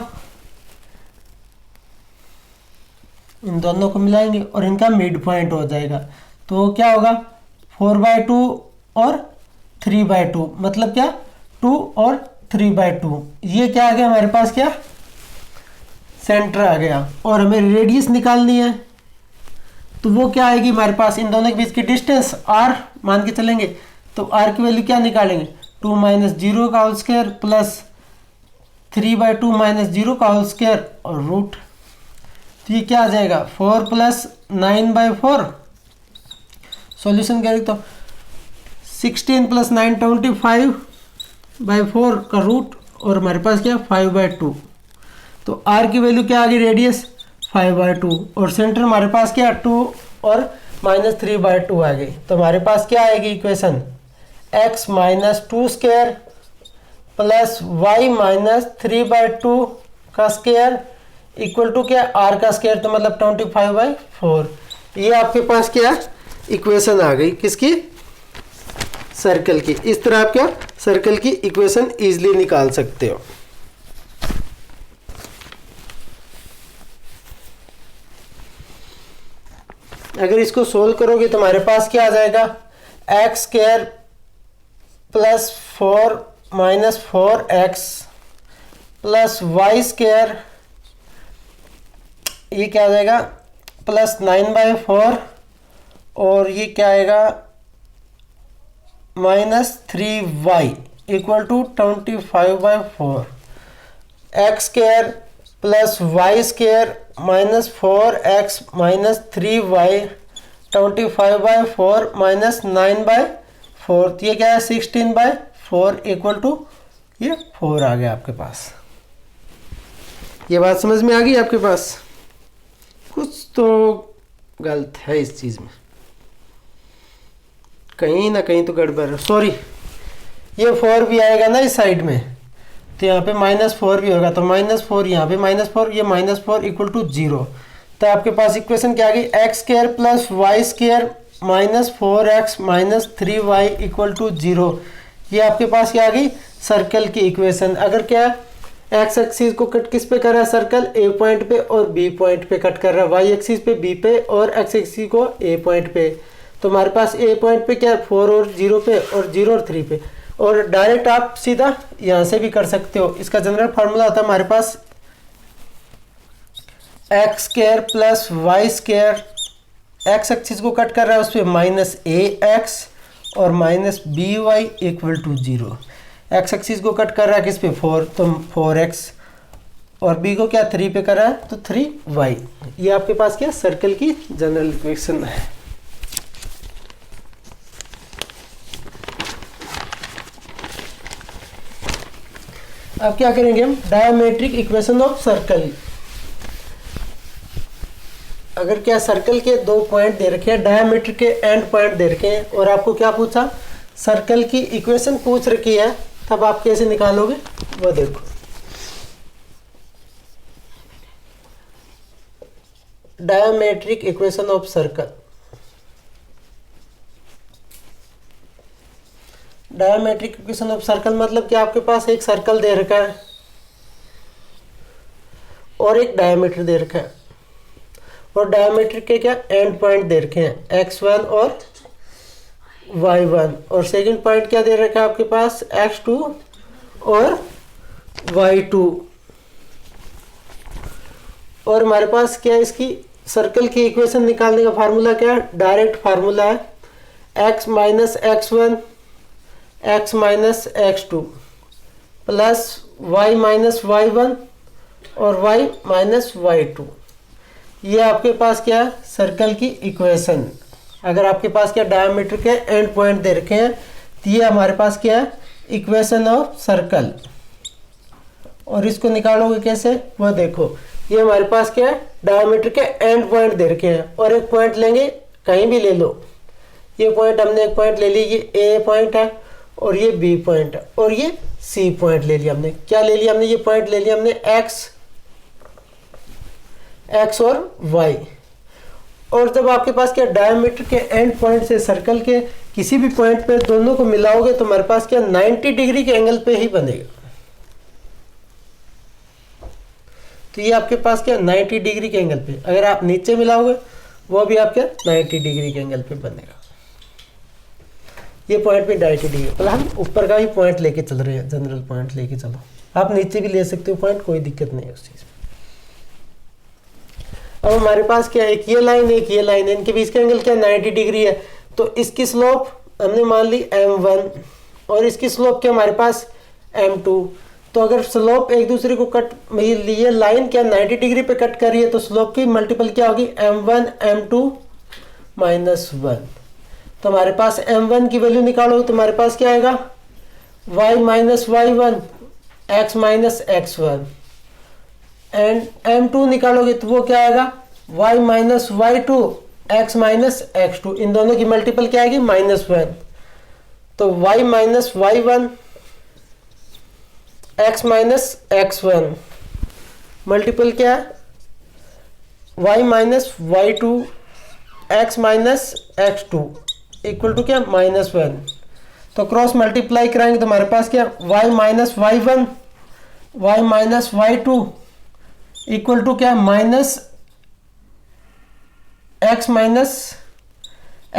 इन दोनों को मिलाएंगे और इनका मिड पॉइंट हो जाएगा। तो क्या होगा 4/2 और 3/2, मतलब क्या 2 और 3/2। ये क्या आ गया हमारे पास, क्या सेंटर आ गया। और हमें रेडियस निकालनी है, तो वो क्या आएगी हमारे पास, इन दोनों के बीच की डिस्टेंस r मान के चलेंगे। तो r की वैल्यू क्या निकालेंगे, 2 - 0 का होल स्क्वायर प्लस 3/2 - 0 का होल स्क्वायर और रूट। तो ये क्या आ जाएगा 4 + 9/4। सॉल्यूशन करेंगे तो 16 + 9 25/4 का रूट और हमारे पास क्या 5/2। तो r की वैल्यू क्या आ गई, रेडियस 5/2 और सेंटर हमारे पास क्या 2 और -3/2 आ गई। तो हमारे पास क्या आएगी equation, x - 2 square plus y - 3/2 का स्क्वायर इक्वल टू क्या r का स्क्वायर, तो मतलब 25/4। ये आपके पास क्या इक्वेशन आ गई, किसकी, सर्कल की। इस तरह आप क्या सर्कल की इक्वेशन इजीली निकाल सकते हो। अगर इसको सोल्व करोगे तो हमारे पास क्या आ जाएगा, x square plus 4 - 4x plus y square, ये क्या आ जाएगा प्लस 9/4 और ये क्या आएगा -3y equal to 25/4। x square plus y square -4x - 3y 25/4 -9/4, तो ये क्या है 16/4 इक्वल टू ये 4 आ गया आपके पास। ये बात समझ में आ गई आपके पास, कुछ तो गलत है इस चीज़ में, कहीं ना कहीं तो गड़बड़ है। सॉरी, ये 4 भी आएगा ना इस साइड में, तो यहाँ पे -4 भी होगा, तो -4 यहाँ पे -4, ये -4 इक्वल टू 0। तो आपके पास इक्वेशन क्या आ गई, x square plus y square -4x - 3y equal to 0। ये आपके पास क्या आ गई, सर्कल की इक्वेशन। अगर क्या x एक्सिस को कट किस पे कर रहा है, सर्कल a पॉइंट पे और b पॉइंट पे कट कर रहा है, y एक्सिस पे b पे और x एक्सिस को a पॉइंट पे। तो हमारे पास a पॉइंट पे क्या है 4 और 0 पे और 0 और 3 पे। और डायरेक्ट आप सीधा यहाँ से भी कर सकते हो। इसका जनरल फार्मूला होता है हमारे पास x square plus Y square, x axis को कट कर रहा है उस पर -ax और -by equal to 0। x axis को कट कर रहा है किस पे 4, तो 4x और b को क्या 3 पे कर रहा है तो 3y। ये आपके पास क्या सर्कल की जनरल इक्वेशन है। अब क्या करेंगे हम, डायमेट्रिक इक्वेशन ऑफ सर्कल। अगर क्या सर्कल के 2 पॉइंट दे रखे हैं, डायमीटर के एंड पॉइंट दे रखे हैं और आपको क्या पूछा, सर्कल की इक्वेशन पूछ रखी है, तब आप कैसे निकालोगे वो देखो। Diametric equation of circle. Diametric equation of circle मतलब कि आपके पास एक सर्कल दे रखा है और एक डायमीटर दे रखा है और डायमीटर के क्या एंड पॉइंट दे रखे हैं x1 और y1 और सेकंड पॉइंट क्या दे रखा है आपके पास x2 और y2। और हमारे पास क्या है, इसकी सर्कल की इक्वेशन निकालने का फार्मूला क्या है, डायरेक्ट फार्मूला है x minus x1 x minus x2 plus y minus y1 और y माइनस y2। ये आपके पास क्या है सर्कल की इक्वेशन। अगर आपके पास क्या डायमीटर के एंड पॉइंट दे रखे हैं तो ये हमारे पास क्या है इक्वेशन ऑफ सर्कल। और इसको निकालोगे कैसे वो देखो, ये हमारे पास क्या है डायमीटर के एंड पॉइंट दे रखे हैं और एक पॉइंट लेंगे कहीं भी ले लो। ये पॉइंट हमने एक पॉइंट ले ली, ये A पॉइंट है और ये B पॉइंट है और ये C पॉइंट ले लिया हमने। क्या ले लिया हमने, ये पॉइंट ले लिया हमने x और y। और जब आपके पास क्या डायमीटर के एंड पॉइंट से सर्कल के किसी भी पॉइंट पे दोनों को मिलाओगे तो हमारे पास क्या 90 डिग्री के एंगल पे ही बनेगा। तो ये आपके पास क्या 90 डिग्री के एंगल पे, अगर आप नीचे मिलाओगे वो भी आपके 90 डिग्री के एंगल पे बनेगा। ये पॉइंट भी 90 डिग्री, मतलब हम ऊपर का ही पॉइंट लेके चल रहे हैं, जनरल पॉइंट लेके चलो। आप नीचे भी ले सकते हो पॉइंट, कोई दिक्कत नहीं है उस चीज में। अब हमारे पास क्या है, एक ये लाइन एक ये लाइन है, इनके बीच का एंगल क्या 90 डिग्री है। तो इसकी स्लोप हमने मान ली m1 और इसकी स्लोप क्या हमारे पास m2। तो अगर स्लोप एक दूसरे को कट, ये लाइन क्या 90 डिग्री पे कट कर रही है तो स्लोप की मल्टीपल क्या होगी m1 m2 -1। तो हमारे पास m1 की वैल्यू निकालो तो हमारे पास क्या आएगा y - y1 x - x1 and m2 निकालोगे तो वो क्या आएगा y - y2 x - x2। इन दोनों की मल्टीपल क्या आएगी -1। तो y - y1 x - x1 multiple क्या है y - y2 x - x2 equal to क्या -1। तो क्रॉस मल्टीप्लाई कराएंगे तो हमारे पास क्या y - y1 y - y2 equal to क्या x -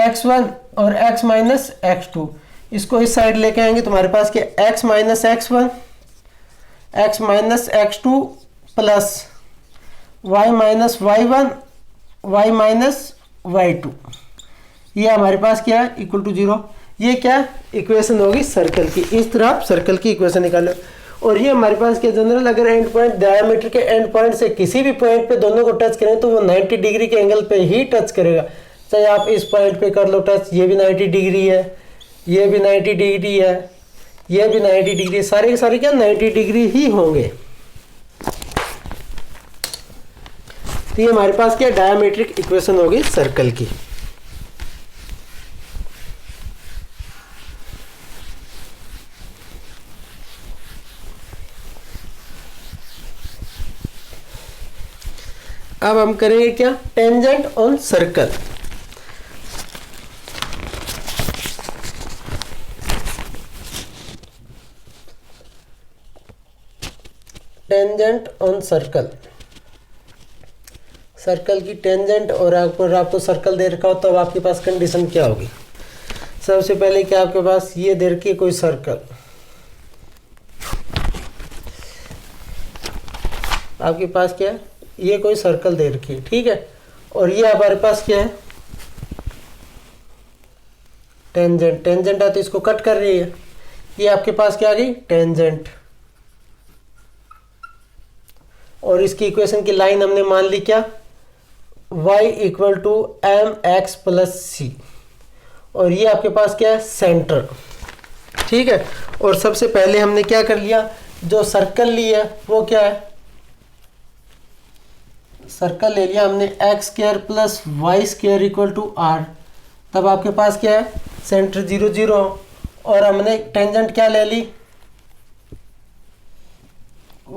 x1 और x - x2। इसको इस साइड लेके आएंगे तो हमारे पास क्या x - x1 x - x2 plus y - y1 y - y2, ये हमारे पास क्या है इक्वल टू 0। ये क्या इक्वेशन होगी सर्कल की। इस तरह आप सर्कल की इक्वेशन निकालो। और ये हमारे पास क्या जनरल, अगर एंड पॉइंट डायमीटर के एंड पॉइंट से किसी भी पॉइंट पे दोनों को टच करें तो वो 90 डिग्री के एंगल पे ही टच करेगा। चाहे आप इस पॉइंट पे कर लो टच, ये भी 90 डिग्री है, ये भी 90 डिग्री है, ये भी 90 डिग्री, सारे के सारे क्या 90 डिग्री ही होंगे। तो ये हमारे पास क्या डायमीट्रिक इक्वेशन होगी सर्कल की। अब हम करेंगे क्या tangent on circle. Tangent on circle, circle की टेंजेंट और आपको सर्कल दे रखा हो तो अब आपके पास कंडीशन क्या होगी। सबसे पहले क्या आपके पास ये दे रखी है कोई सर्कल, आपके पास क्या है ये कोई सर्कल दे रखी है, ठीक है। और ये हमारे पास क्या है टेंजेंट, टेंजेंट है तो इसको कट कर रही है। ये आपके पास क्या आ गई टेंजेंट, और इसकी इक्वेशन की लाइन हमने मान ली क्या y = mx + c, और ये आपके पास क्या है सेंटर, ठीक है। और सबसे पहले हमने क्या कर लिया, जो सर्कल लिया वो क्या है सर्कल ले लिया हमने x² + y² = r। तब आपके पास क्या है सेंटर 0 0, और हमने टेंजेंट क्या ले ली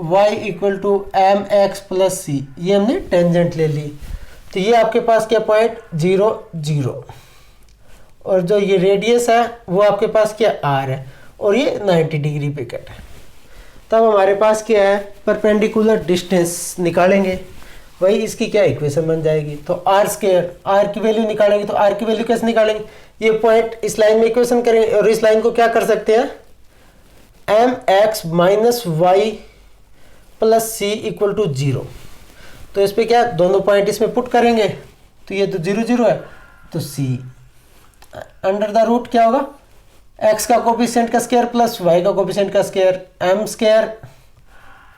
y = mx + c, ये हमने टेंजेंट ले ली। तो ये आपके पास क्या पॉइंट 0 0, और जो ये रेडियस है वो आपके पास क्या r है, और ये 90 डिग्री पे कट है। तब हमारे पास क्या है परपेंडिकुलर डिस्टेंस निकालेंगे, वही इसकी क्या इक्वेशन बन जाएगी। तो r², r की वैल्यू निकालेंगे तो r की वैल्यू कैसे निकालेंगे, ये पॉइंट इस लाइन में इक्वेशन करेंगे और इस लाइन को क्या कर सकते हैं mx - y + c = 0। तो इस पे क्या दोनों पॉइंट इसमें पुट करेंगे तो ये तो 0 0 है, तो c अंडर द रूट क्या होगा x का कोफिशिएंट का स्क्वायर प्लस y का कोफिशिएंट का स्क्वायर m²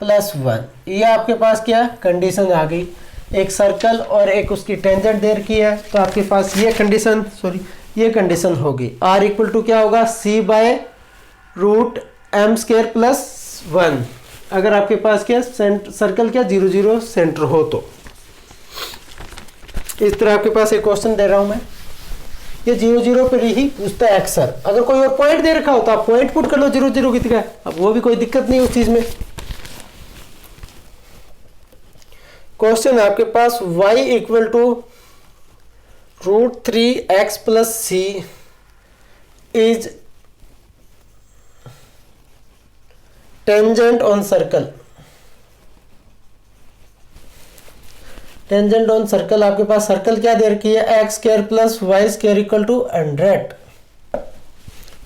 + 1। ये आपके पास क्या कंडीशन आ गई, एक सर्कल और एक उसकी टेंजेंट दे रखी है। तो आपके पास ये कंडीशन ये कंडीशन होगी r = क्या होगा c/√m² + 1, अगर आपके पास क्या सर्कल क्या 0 0 सेंटर हो तो। इस तरह आपके पास एक क्वेश्चन दे रहा हूं मैं, ये 0 0 पर ही पूछता है अक्सर। अगर कोई और पॉइंट दे रखा हो तो आप पॉइंट पुट कर लो 0 0 कितनी है, अब वो भी कोई दिक्कत नहीं उस चीज में। क्वेश्चन आपके पास y = √3x + c is tangent on circle। Tangent on circle, आपके पास सर्कल क्या दे रखी है, x² + y² = 100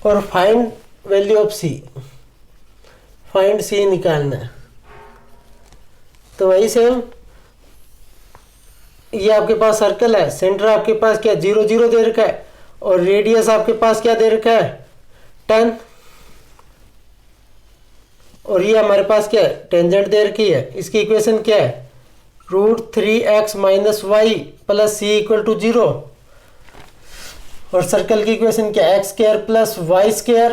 और find value of c, find c निकालना है। तो वही सेम, ये आपके पास सर्कल है, सेंटर आपके पास क्या 0 0 दे रखा है और रेडियस आपके पास क्या दे रखा है 10, और ये हमारे पास क्या है टेंजेंट दे रखी है। इसकी इक्वेशन क्या है, √3x - y + c = 0 और सर्कल की इक्वेशन क्या है, x² + y²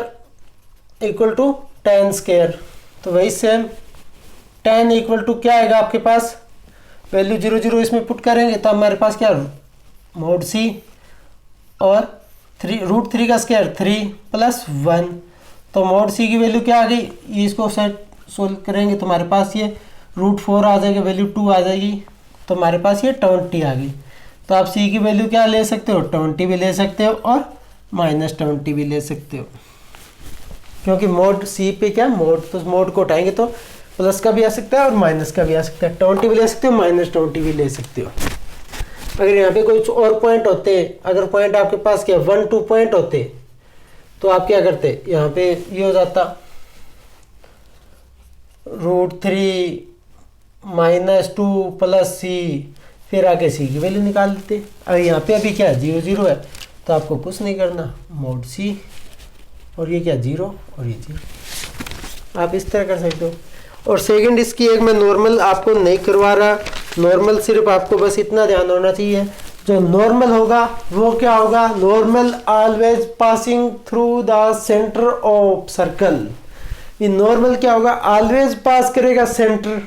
= tan²। तो वही सेम tan = क्या आएगा आपके पास, वैल्यू 0 0 इसमें पुट करेंगे तो हमारे पास क्या mod c और √3 का स्क्वायर 3 + 1, तो mod c की वैल्यू क्या आ गई, ये इसको सेट सोल्व करेंगे तो हमारे पास ये √4 आ जाएगा, वैल्यू 2 आ जाएगी, तो हमारे पास ये 20 आ गई। तो आप c की वैल्यू क्या ले सकते हो, 20 भी ले सकते हो और -20 भी ले सकते हो, क्योंकि मोड c पे क्या मोड, तो मोड को उठाएंगे तो प्लस का भी आ सकता है और माइनस का भी आ सकता है, 20 भी ले सकते हो, -20 भी ले सकते हो। अगर यहाँ पे कुछ और पॉइंट होते, अगर पॉइंट आपके पास क्या 1 2 पॉइंट होते तो आप क्या करते, यहाँ पे ये हो जाता √3 - 2 + c, फिर आके c की वैल्यू निकाल देते। अगर यहाँ पे अभी क्या 0 0 है तो आपको कुछ नहीं करना, mod c और ये क्या 0 और ये 0, आप इस तरह कर सकते हो। और सेकंड इसकी एक मैं नॉर्मल आपको नहीं करवा रहा, नॉर्मल सिर्फ आपको बस इतना ध्यान होना चाहिए, जो नॉर्मल होगा वो क्या होगा, normal always passing through the centre of circle. ये नॉर्मल क्या होगा, ऑलवेज पास करेगा सेंटर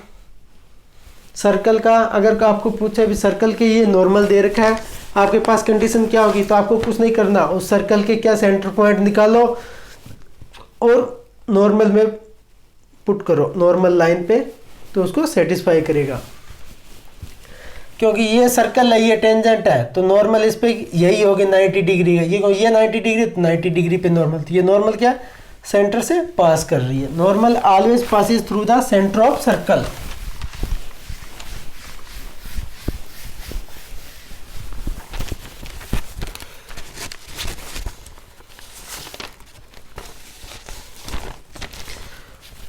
सर्कल का। अगर आपको पूछे भी सर्कल के ये नॉर्मल दे रखा है, आपके पास कंडीशन क्या होगी, तो आपको कुछ नहीं करना, उस सर्कल के क्या सेंटर पॉइंट निकालो और नॉर्मल में पुट करो, नॉर्मल लाइन पे, तो उसको सेटिस्फाई करेगा। क्योंकि ये सर्कल है, ये टेंजेंट है, तो नॉर्मल इस पे यही होगी 90 डिग्री का, ये 90 डिग्री, तो 90 डिग्री पे नॉर्मल, तो ये नॉर्मल क्या सेंटर से पास कर रही है। Normal always passes through the centre of circle.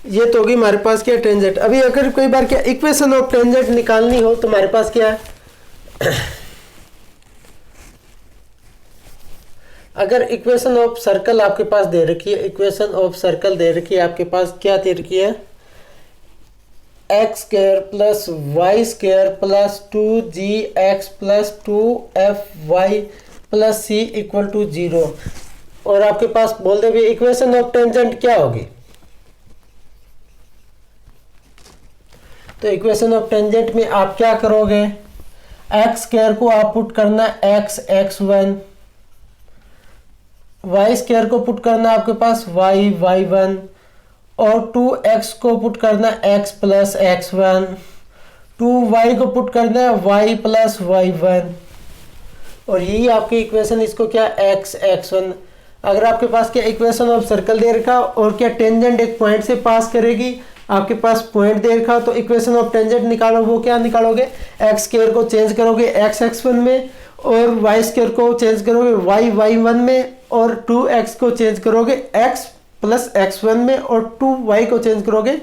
ये तो होगी हमारे पास क्या टेंजेंट। अभी अगर कोई बार क्या इक्वेशन ऑफ टेंजेंट निकालनी हो तो हमारे पास क्या है, अगर इक्वेशन ऑफ सर्कल आपके पास दे रखी है, इक्वेशन ऑफ सर्कल दे रखी है आपके पास, क्या दे रखी है, x² + y² + 2gx + 2fy + c = 0, और आपके पास बोल दे भी इक्वेशन ऑफ टेंजेंट क्या होगी। तो इक्वेशन ऑफ टेंजेंट में आप क्या करोगे, x² को आप पुट करना x x1, y² को पुट करना आपके पास y y1, और 2x को पुट करना x + x1, 2y को पुट करना है y + y1, और यही आपकी इक्वेशन, इसको क्या x x1। अगर आपके पास क्या इक्वेशन ऑफ सर्कल दे रखा और क्या टेंजेंट एक पॉइंट से पास करेगी, आपके पास पॉइंट दे रखा, तो इक्वेशन ऑफ टेंजेंट निकालो, वो क्या निकालोगे, x² को चेंज करोगे x x1 में, और y² को चेंज करोगे y y1 में, और 2x को चेंज करोगे x + x1 में, और 2y को चेंज करोगे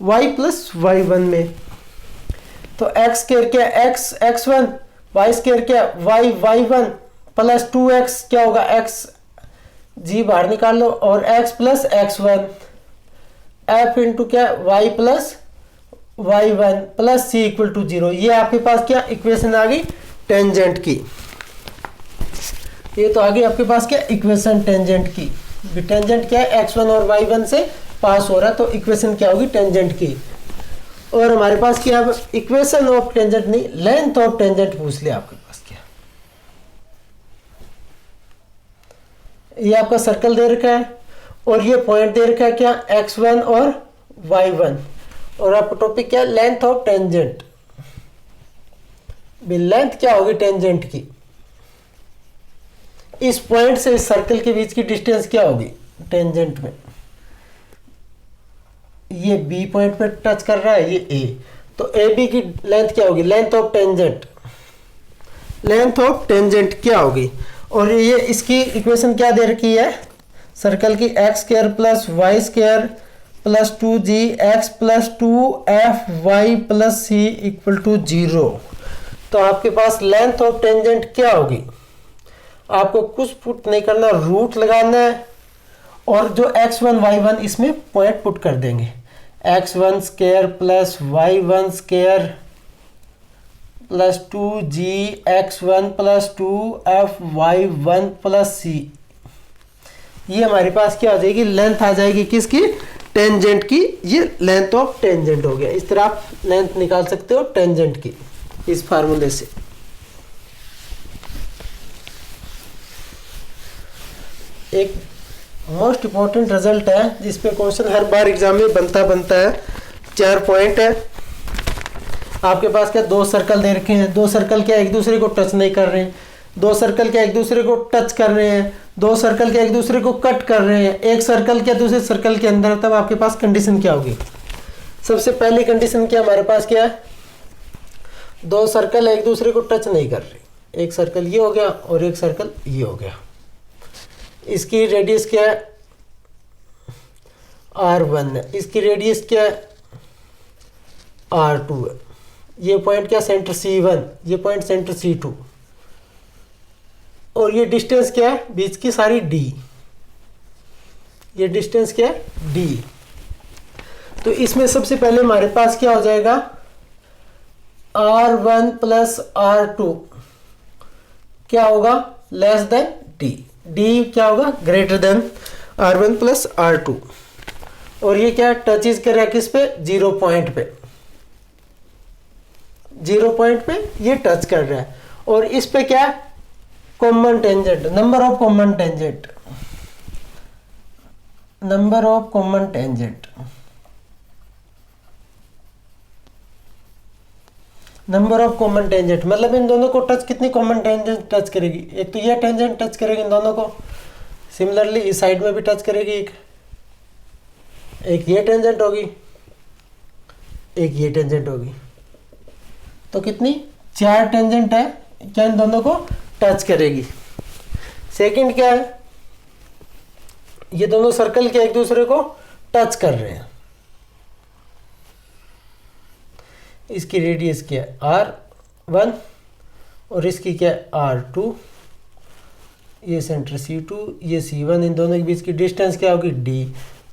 y + y1 में। तो x² क्या x x1, y² क्या y y1 + 2x क्या होगा x, g बाहर निकाल लो, और x + x1 f इंटू क्या y + y1 + c = 0। ये आपके पास क्या इक्वेशन आ गई टेंजेंट की। ये तो आ गई आपके पास क्या इक्वेशन टेंजेंट की। टेंजेंट क्या है, x1 और y1 से पास हो रहा है, तो इक्वेशन क्या होगी टेंजेंट की। और हमारे पास क्या अब इक्वेशन ऑफ टेंजेंट नहीं, लेंथ ऑफ टेंजेंट पूछ लिया आपके पास क्या। ये आपका सर्कल दे रखा है और ये पॉइंट दे रखा है क्या x1 और y1, और आपका टॉपिक क्या लेंथ ऑफ टेंजेंट। लेंथ क्या होगी टेंजेंट की, इस पॉइंट से इस सर्कल के बीच की डिस्टेंस क्या होगी टेंजेंट में, ये बी पॉइंट पे टच कर रहा है, ये ए, तो ए बी की लेंथ क्या होगी, length of tangent, length of tangent क्या होगी। और ये इसकी इक्वेशन क्या दे रखी है, सर्कल की x square plus Y square plus 2g x plus 2fy plus c equal to 0। तो आपके पास लेंथ ऑफ टेंजेंट क्या होगी, आपको कुछ पुट नहीं करना, रूट लगाना है और जो x1 y1 इसमें पॉइंट पुट कर देंगे, x1 square plus y1 square plus 2g x1 plus 2fy1 plus c, ये हमारे पास क्या हो जाएगी, लेंथ आ जाएगी किसकी, टेंजेंट की। ये लेंथ ऑफ टेंजेंट हो गया। इस तरह आप लेंथ निकाल सकते हो टेंजेंट की इस फार्मूले से। एक मोस्ट इंपॉर्टेंट रिजल्ट है जिस पे क्वेश्चन हर बार एग्जाम में बनता है, 4 पॉइंट है आपके पास। क्या दो सर्कल दे रखे हैं, दो सर्कल क्या एक दूसरे को टच नहीं कर रहे हैं, दो सर्कल क्या एक दूसरे को टच कर रहे हैं, दो सर्कल क्या एक दूसरे को कट कर रहे हैं, एक सर्कल क्या दूसरे सर्कल के अंदर, तब आपके पास कंडीशन क्या होगी। सबसे पहली कंडीशन क्या हमारे पास क्या है, दो सर्कल एक दूसरे को टच नहीं कर रहे, एक सर्कल ये हो गया और एक सर्कल ये हो गया। इसकी रेडियस क्या है r1 है, इसकी रेडियस क्या है r2 है। ये पॉइंट क्या सेंटर C1, ये पॉइंट सेंटर C2 और ये डिस्टेंस क्या है बीच की सारी d, ये डिस्टेंस क्या है d। तो इसमें सबसे पहले हमारे पास क्या हो जाएगा r1 प्लस r2 क्या होगा लेस देन d, d क्या होगा greater than r1 plus r2। और ये क्या टचेज कर रहा है किस पे, 0 पॉइंट पे, 0 पॉइंट पे ये टच कर रहा है। और इस पे क्या common tangent, number of common tangent, number of common tangent, number of common tangent मतलब इन दोनों को टच कितनी कॉमन टेंजेंट टच करेगी, एक तो ये टेंजेंट टच करेगी इन दोनों को, सिमिलरली इस साइड में भी टच करेगी, एक ये टेंजेंट होगी, एक ये टेंजेंट होगी। तो कितनी 4 टेंजेंट है क्या इन दोनों को टच करेगी। सेकंड क्या है, ये दोनों सर्कल के एक दूसरे को टच कर रहे हैं, इसकी रेडियस क्या है r1 और इसकी क्या है r2, ये सेंटर C2 ये C1, इन दोनों के बीच की डिस्टेंस क्या होगी d।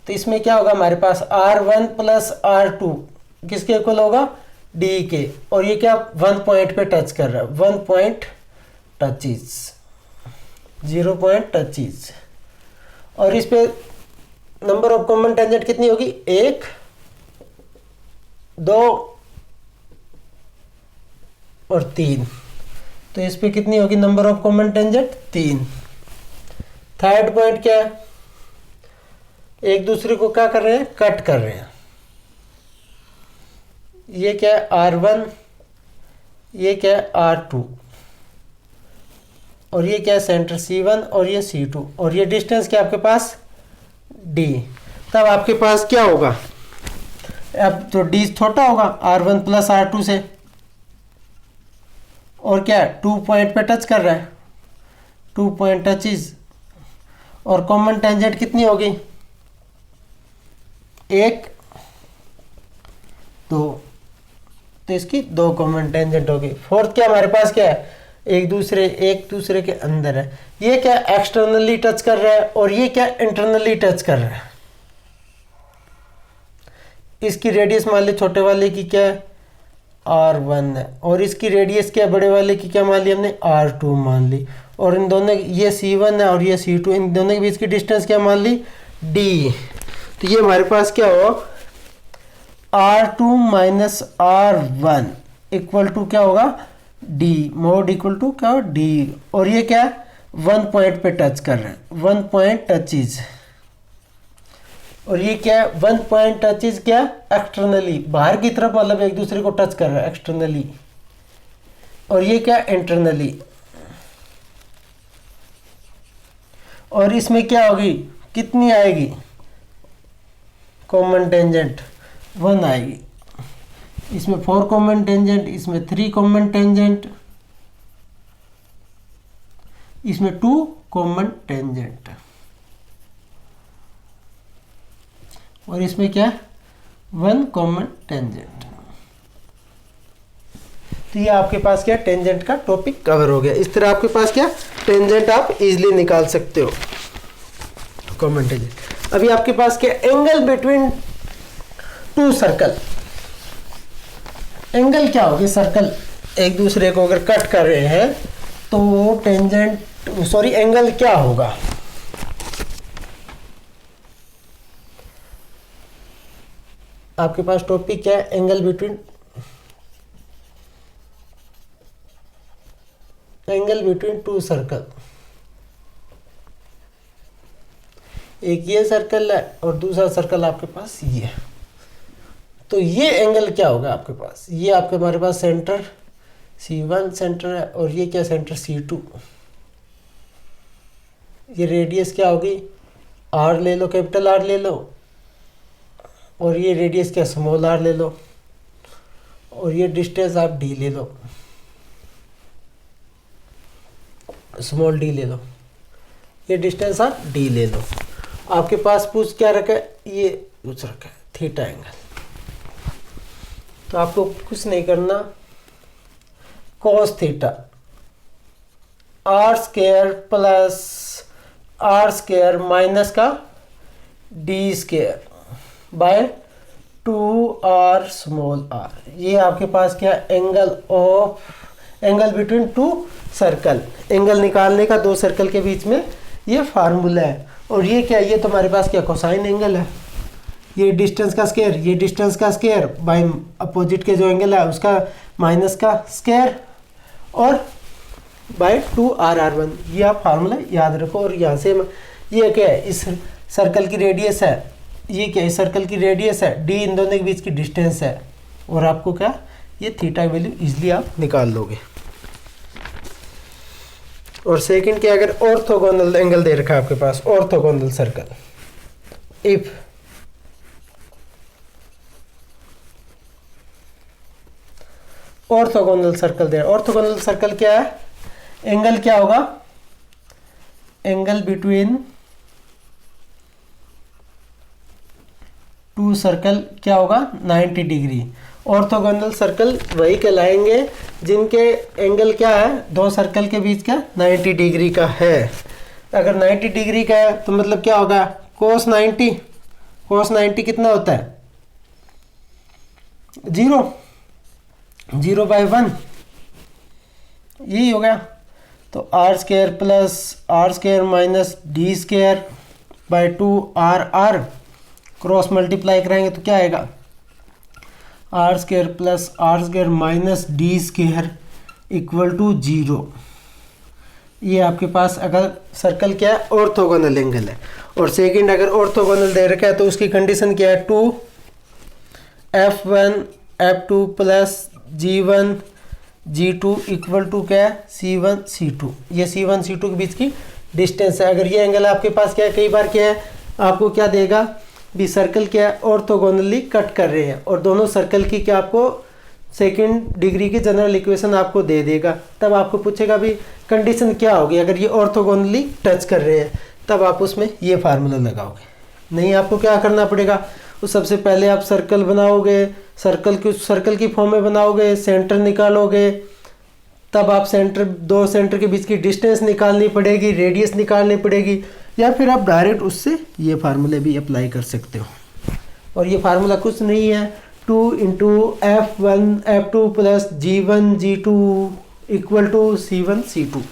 तो इसमें क्या होगा हमारे पास r1 प्लस r2 किसके इक्वल होगा d के, और ये क्या 1 पॉइंट पे टच कर रहा है, 1 पॉइंट टचेज, 0 पॉइंट टचेज। और इस पे नंबर ऑफ कॉमन टेंजेंट कितनी होगी 1 2 और 3, तो इस पे कितनी होगी number of common tangent 3। Third point क्या है, एक दूसरे को क्या कर रहे हैं कट कर रहे हैं, ये क्या है r1 ये क्या है r2 और ये क्या है सेंटर C1 और ये C2 और ये डिस्टेंस क्या आपके पास d। तब आपके पास क्या होगा, अब तो d छोटा होगा r1 प्लस r2 से, और क्या 2 पॉइंट पे टच कर रहा है, 2 पॉइंट टचेज, और कॉमन टेंजेंट कितनी होगी 1 2, तो इसकी 2 कॉमन टेंजेंट होगी। फोर्थ क्या हमारे पास क्या है, एक दूसरे के अंदर है, ये क्या एक्सटर्नली टच कर रहा है और ये क्या इंटरनली टच कर रहा है। इसकी रेडियस मान ली छोटे वाले की क्या है r1 है और इसकी रेडियस क्या बड़े वाले की क्या मान ली हमने r2 मान ली, और इन दोनों ये C1 है और ये C2, इन दोनों के बीच की डिस्टेंस क्या मान ली d। तो ये हमारे पास क्या हो r2 minus r1 equal to क्या होगा d, मोड इक्वल टू क्या हो d, और ये क्या 1 पॉइंट पे टच कर रहे हैं 1 पॉइंट टचेज, और ये क्या 1 पॉइंट टचेज क्या एक्सटर्नली बाहर की तरफ मतलब एक दूसरे को टच कर रहा है एक्सटर्नली, और ये क्या इंटरनली, और इसमें क्या होगी, कितनी आएगी, कॉमन टेंजेंट 1 आएगी। इसमें 4 कॉमन टेंजेंट, इसमें 3 कॉमन टेंजेंट, इसमें 2 कॉमन टेंजेंट, और इसमें क्या, 1 कॉमन टेंजेंट। तो ये आपके पास क्या, टेंजेंट का टॉपिक कवर हो गया। इस तरह आपके पास क्या, टेंजेंट आप इजीली निकाल सकते हो, कॉमन टेंजेंट। अभी आपके पास क्या, एंगल बिटवीन 2 सर्कल। एंगल क्या होगी, सर्कल एक दूसरे को अगर कट कर रहे हैं तो टेंजेंट सॉरी एंगल क्या होगा, आपके पास टॉपिक क्या है, एंगल बिटवीन टू सर्कल। एक ये सर्कल है और दूसरा सर्कल आपके पास ये है। तो ये एंगल क्या होगा आपके पास, ये आपके हमारे पास सेंटर C1 सेंटर है और ये क्या, सेंटर C2। ये रेडियस क्या होगी, R ले लो, कैपिटल R ले लो, और ये रेडियस क्या, स्मॉल r ले लो, और ये डिस्टेंस आप d ले लो, स्मॉल d ले लो, ये डिस्टेंस आप d ले लो। आपके पास पूछ क्या रखा है, ये पूछ रखा है थीटा एंगल। तो आपको कुछ नहीं करना, cos theta r² plus r² minus का d² by 2r small r। ये आपके पास क्या, एंगल बिटवीन 2 सर्कल। एंगल निकालने का 2 सर्कल के बीच में ये फार्मूला है। और ये क्या, ये तुम्हारे पास क्या, कोसाइन एंगल है। ये डिस्टेंस का स्क्वायर, ये डिस्टेंस का स्क्वायर बाय अपोजिट के जो एंगल है उसका माइनस का स्क्वायर, और बाय 2r1। ये आप फार्मूला याद रखो। और यहाँ से ये क्या है, इस सर्कल की रेडियस है, ये क्या, इस सर्कल की रेडियस है, d इन दोनों के बीच की डिस्टेंस है, और आपको क्या, ये थीटा वैल्यू इजीली आप निकाल लोगे। और सेकंड क्या, अगर ऑर्थोगोनल एंगल दे रखा है आपके पास, orthogonal circle, if orthogonal circle the, orthogonal circle क्या है, एंगल क्या होगा, एंगल बिटवीन 2 सर्कल क्या होगा, 90 डिग्री। ऑर्थोगोनल सर्कल वही कहलाएंगे जिनके एंगल क्या है, 2 सर्कल के बीच का 90 डिग्री का है। अगर 90 डिग्री का है तो मतलब क्या होगा, cos 90 कितना होता है, 0/1, यही हो गया। तो r² plus r² minus d² by 2r cross multiply कराएंगे तो क्या आएगा, r² plus r² minus d² equal to 0। ये आपके पास अगर सर्कल क्या है, ऑर्थोगोनल एंगल है। और सेकंड अगर ऑर्थोगोनल दे रखा है तो उसकी कंडीशन क्या है, 2f1 f2 plus g1 g2 equal to क्या है, c1 c2। ये c1 c2 के बीच की डिस्टेंस है। अगर ये एंगल आपके पास क्या है, कई बार क्या है आपको क्या देगा भी, सर्कल क्या है, ऑर्थोगोनली कट कर रहे हैं और दोनों सर्कल की क्या आपको सेकंड डिग्री की जनरल इक्वेशन आपको दे देगा। तब आपको पूछेगा भी कंडीशन क्या होगी, अगर ये ऑर्थोगोनली टच कर रहे हैं तब आप उसमें ये फार्मूला लगाओगे। नहीं आपको क्या करना पड़ेगा, तो सबसे पहले आप सर्कल बनाओगे, सर्कल की फॉर्म में बनाओगे, सेंटर निकालोगे, तब आप दो सेंटर के बीच की डिस्टेंस निकालनी पड़ेगी, रेडियस निकालनी पड़ेगी, या फिर आप डायरेक्ट उससे ये फार्मूले भी अप्लाई कर सकते हो। और ये फार्मूला कुछ नहीं है, 2 into f1 f2 plus g1 g2 equal to c1 c2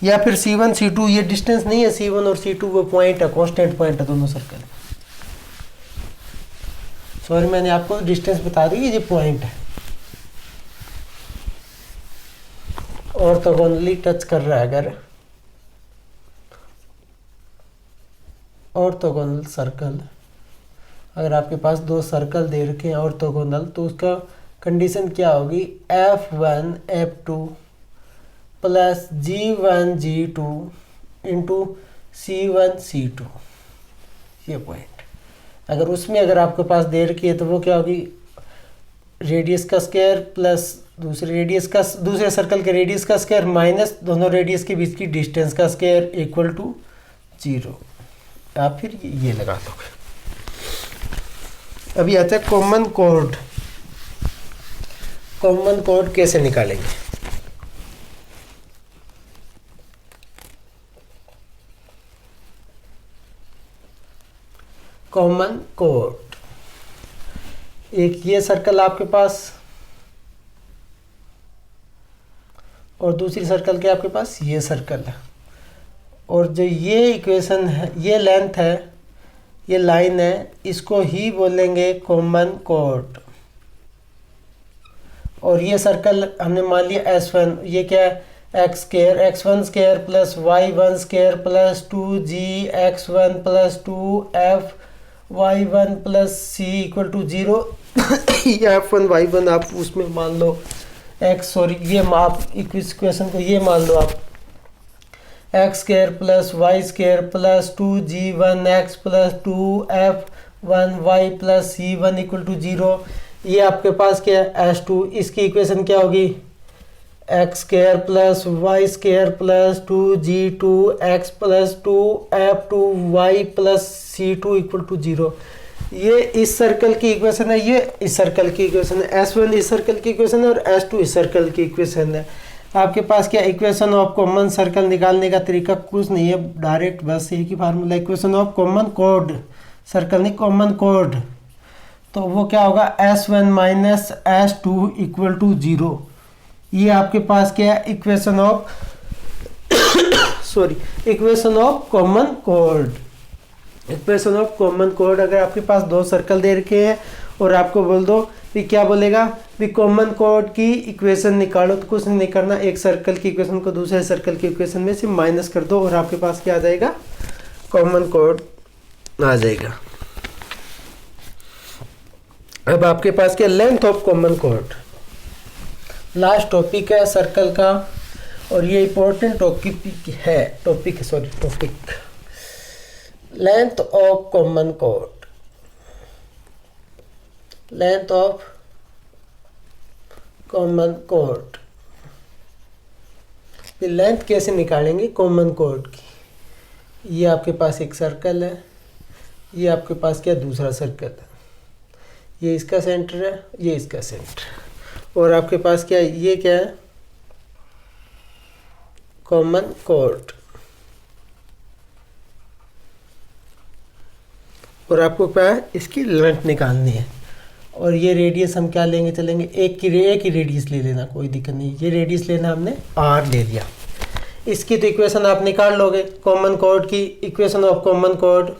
या फिर c1 c2। ये डिस्टेंस नहीं है, c1 और c2 वो पॉइंट है, कांस्टेंट पॉइंट है दोनों सर्कल। सॉरी मैंने आपको डिस्टेंस बता दी, ये पॉइंट है, ऑर्थोगोनली टच कर रहा है। अगर ऑर्थोगोनल सर्कल, अगर आपके पास 2 सर्कल दे रखे हैं ऑर्थोगोनल, तो उसका कंडीशन क्या होगी, f1 f2 plus G1 G2 into C1 C2, ये पॉइंट। अगर उसमें अगर आपके पास दे रखी है तो वो क्या होगी, रेडियस का स्क्वायर प्लस दूसरे सर्कल के रेडियस का स्क्वायर माइनस दोनों रेडियस के बीच की डिस्टेंस का स्क्वायर इक्वल टू 0। आप फिर ये लगा दोगे। अभी आता है कॉमन कोड। कॉमन कोड कैसे निकालेंगे? कॉमन कोड, एक ये सर्कल आपके पास और दूसरी सर्कल के आपके पास ये सर्कल है, और जो ये इक्वेशन है, ये लेंथ है, ये लाइन है, इसको ही बोलेंगे कॉमन कोड। और ये सर्कल हमने मान लिया S1, ये क्या है, x1 square plus y1 square plus 2gx1 plus 2f(y1 plus c equal to 0। ये f1 y1 आप उसमें मान लो ये आप इक्वेशन को ये मान लो आप x square plus Y square plus 2g1x plus 2f(1y plus c1 equal to 0। ये आपके पास क्या है, S2। इसकी इक्वेशन क्या होगी, x square plus Y square plus 2g2x plus 2f(2y plus c2 equal to 0। ये इस सर्कल की इक्वेशन है, ये इस सर्कल की इक्वेशन है। S1 इस सर्कल की इक्वेशन है और S2 इस सर्कल की इक्वेशन है। आपके पास क्या, इक्वेशन ऑफ कॉमन सर्कल निकालने का तरीका कुछ नहीं है, डायरेक्ट बस एक ही फार्मूला, इक्वेशन ऑफ कॉमन कोड, सर्कल नहीं कॉमन कोड। तो वो क्या होगा, S1 minus S2 equal to 0। ये आपके पास क्या है, equation of equation of common code. Equation of common code, अगर आपके पास दो सर्कल दे रखे हैं और आपको बोल दो भी क्या बोलेगा भी कॉमन कोड की इक्वेशन निकालो, तो कुछ नहीं करना, एक सर्कल की इक्वेशन को दूसरे सर्कल की इक्वेशन में से माइनस कर दो और आपके पास क्या आ जाएगा, कॉमन कोड आ जाएगा। अब आपके पास क्या, length of common code, last topic है सर्कल का, और ये important topic length of common code. Length of common code, length कैसे निकालेंगे कॉमन कोड की। ये आपके पास एक सर्कल है, ये आपके पास क्या दूसरा सर्कल है, ये इसका सेंटर है, ये इसका सेंटर, और आपके पास क्या है, ये क्या है, कॉमन कोड। और आपको क्या है, इसकी लेंथ निकालनी है। और ये रेडियस हम क्या लेंगे, चलेंगे एक ही रेडियस ले लेना, कोई दिक्कत नहीं। ये रेडियस लेना हमने r ले लिया। इसकी तो इक्वेशन आप निकाल लोगे, कॉमन कोड की इक्वेशन ऑफ कॉमन कोड,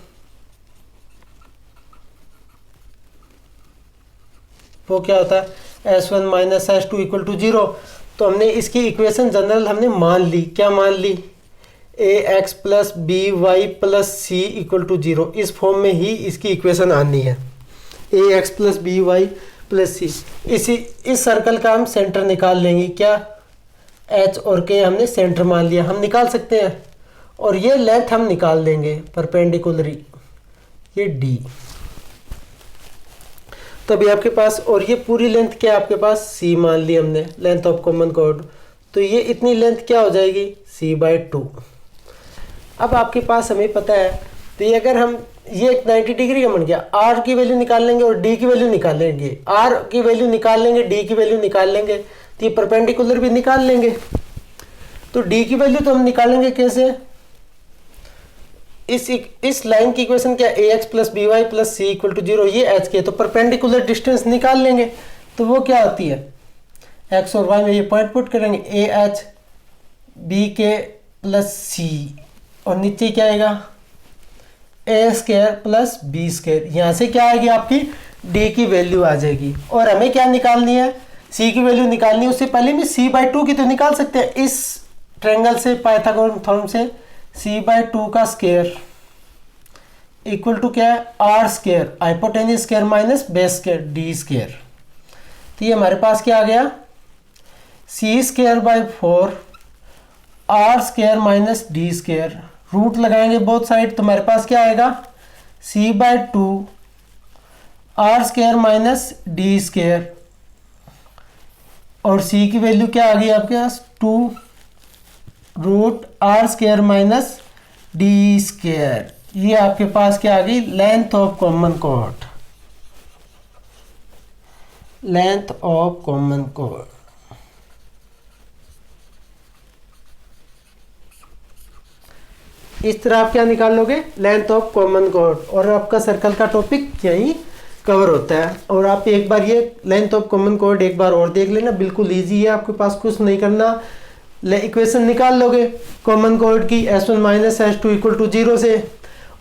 वो क्या होता है, S1 minus S2 equal to 0। तो हमने इसकी इक्वेशन जनरल हमने मान ली, क्या मान ली, ax plus by plus c equal to 0। इस फॉर्म में ही इसकी इक्वेशन आनी है, ax plus by plus c। इस सर्कल का हम सेंटर निकाल लेंगे, क्या h और k हमने सेंटर मान लिया, हम निकाल सकते हैं। और ये लेंथ हम निकाल देंगे परपेंडिकुलरी, ये d। तभी आपके पास, और ये पूरी लेंथ क्या आपके पास, c मान ली हमने, लेंथ ऑफ कॉमन कोड। तो ये इतनी लेंथ क्या हो जाएगी, c/2। अब आपके पास हमें पता है, तो ये अगर हम ये 90 डिग्री का बन गया, r की वैल्यू निकाल लेंगे और d की वैल्यू निकाल लेंगे, r की वैल्यू निकाल लेंगे, d की वैल्यू निकाल लेंगे, तो ये परपेंडिकुलर भी निकाल लेंगे। तो d की वैल्यू तो हम निकालेंगे कैसे, इस लाइन की इक्वेशन क्या, ax plus by plus c equal to 0, ये h के, तो परपेंडिकुलर डिस्टेंस निकाल लेंगे। तो वो क्या होती है, x और y में ये पॉइंट पुट करेंगे, ah bk प्लस c, और नीचे क्या आएगा, a square plus b square. यहाँ से क्या आएगी, आपकी d की वैल्यू आ जाएगी। और हमें क्या निकालनी है, c की वैल्यू निकालनी है। उससे पहले में c/2 की तो निकाल सकते हैं, इस ट्रायंगल से, पाइथागोरस थ्योरम से, c/2 का स्क्वायर इक्वल टू क्या है, r square, hypotenuse square minus base square, d square. तो ये हमारे पास क्या आ गया, c² by 4 R square minus D square, root लगाएंगे बोथ साइड तो हमारे पास क्या आएगा, C by 2 R square minus D square, और सी की वैल्यू क्या आ गई आपके पास 2 root are square minus D square. ये आपके पास क्या आ गई, length of common cord, length of common cord. इस तरह आप क्या निकाल लोगे, लेंथ ऑफ कॉमन कॉर्ड, और आपका सर्कल का टॉपिक यही कवर होता है। और आप एक बार ये लेंथ ऑफ कॉमन कॉर्ड एक बार और देख लेना, बिल्कुल इजी है, आपके पास कुछ नहीं करना। इक्वेशन निकाल लोगे कॉमन कॉर्ड की, S1 minus S2 equal to 0 से,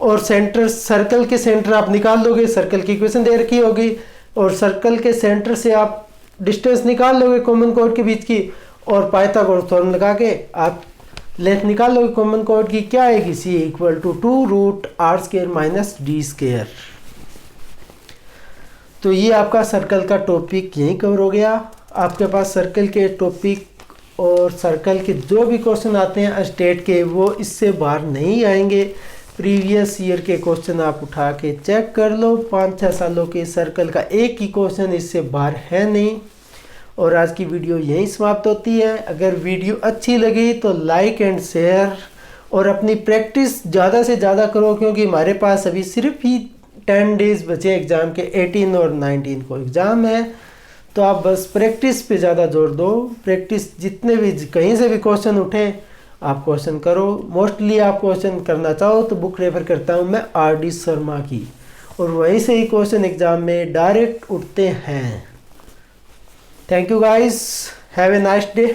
और सेंटर, सर्कल के सेंटर आप निकाल लोगे, सर्कल की इक्वेशन दे रखी होगी, और सर्कल के सेंटर से आप डिस्टेंस निकाल लोगे कॉमन कॉर्ड के बीच की, और पाइथागोरस थ्योरम लगा के आप लेंथ निकाल लोगे कॉमन कॉर्ड की, क्या आएगी, c equal to 2 root are square minus D square. तो ये आपका सर्कल का टॉपिक यहीं कवर हो गया। आपके पास सर्कल के टॉपिक और सर्कल के जो भी क्वेश्चन आते हैं स्टेट के, वो इससे बाहर नहीं आएंगे। प्रीवियस ईयर के क्वेश्चन आप उठा के चेक कर लो, 5-6 सालों के सर्कल का एक ही क्वेश्चन इससे बाहर है नहीं। और आज की वीडियो यहीं समाप्त होती है। अगर वीडियो अच्छी लगी तो लाइक एंड शेयर, और अपनी प्रैक्टिस ज़्यादा से ज़्यादा करो, क्योंकि हमारे पास अभी सिर्फ ही 10 डेज़ बचे एग्ज़ाम के, 18 और 19 को एग्ज़ाम है। तो आप बस प्रैक्टिस पे ज़्यादा जोर दो, प्रैक्टिस जितने भी कहीं से भी क्वेश्चन उठे आप क्वेश्चन करो। मोस्टली आप क्वेश्चन करना चाहो तो बुक रेफर करता हूँ मैं RD शर्मा की, और वहीं से ही क्वेश्चन एग्ज़ाम में डायरेक्ट उठते हैं। Thank you guys, have a nice day.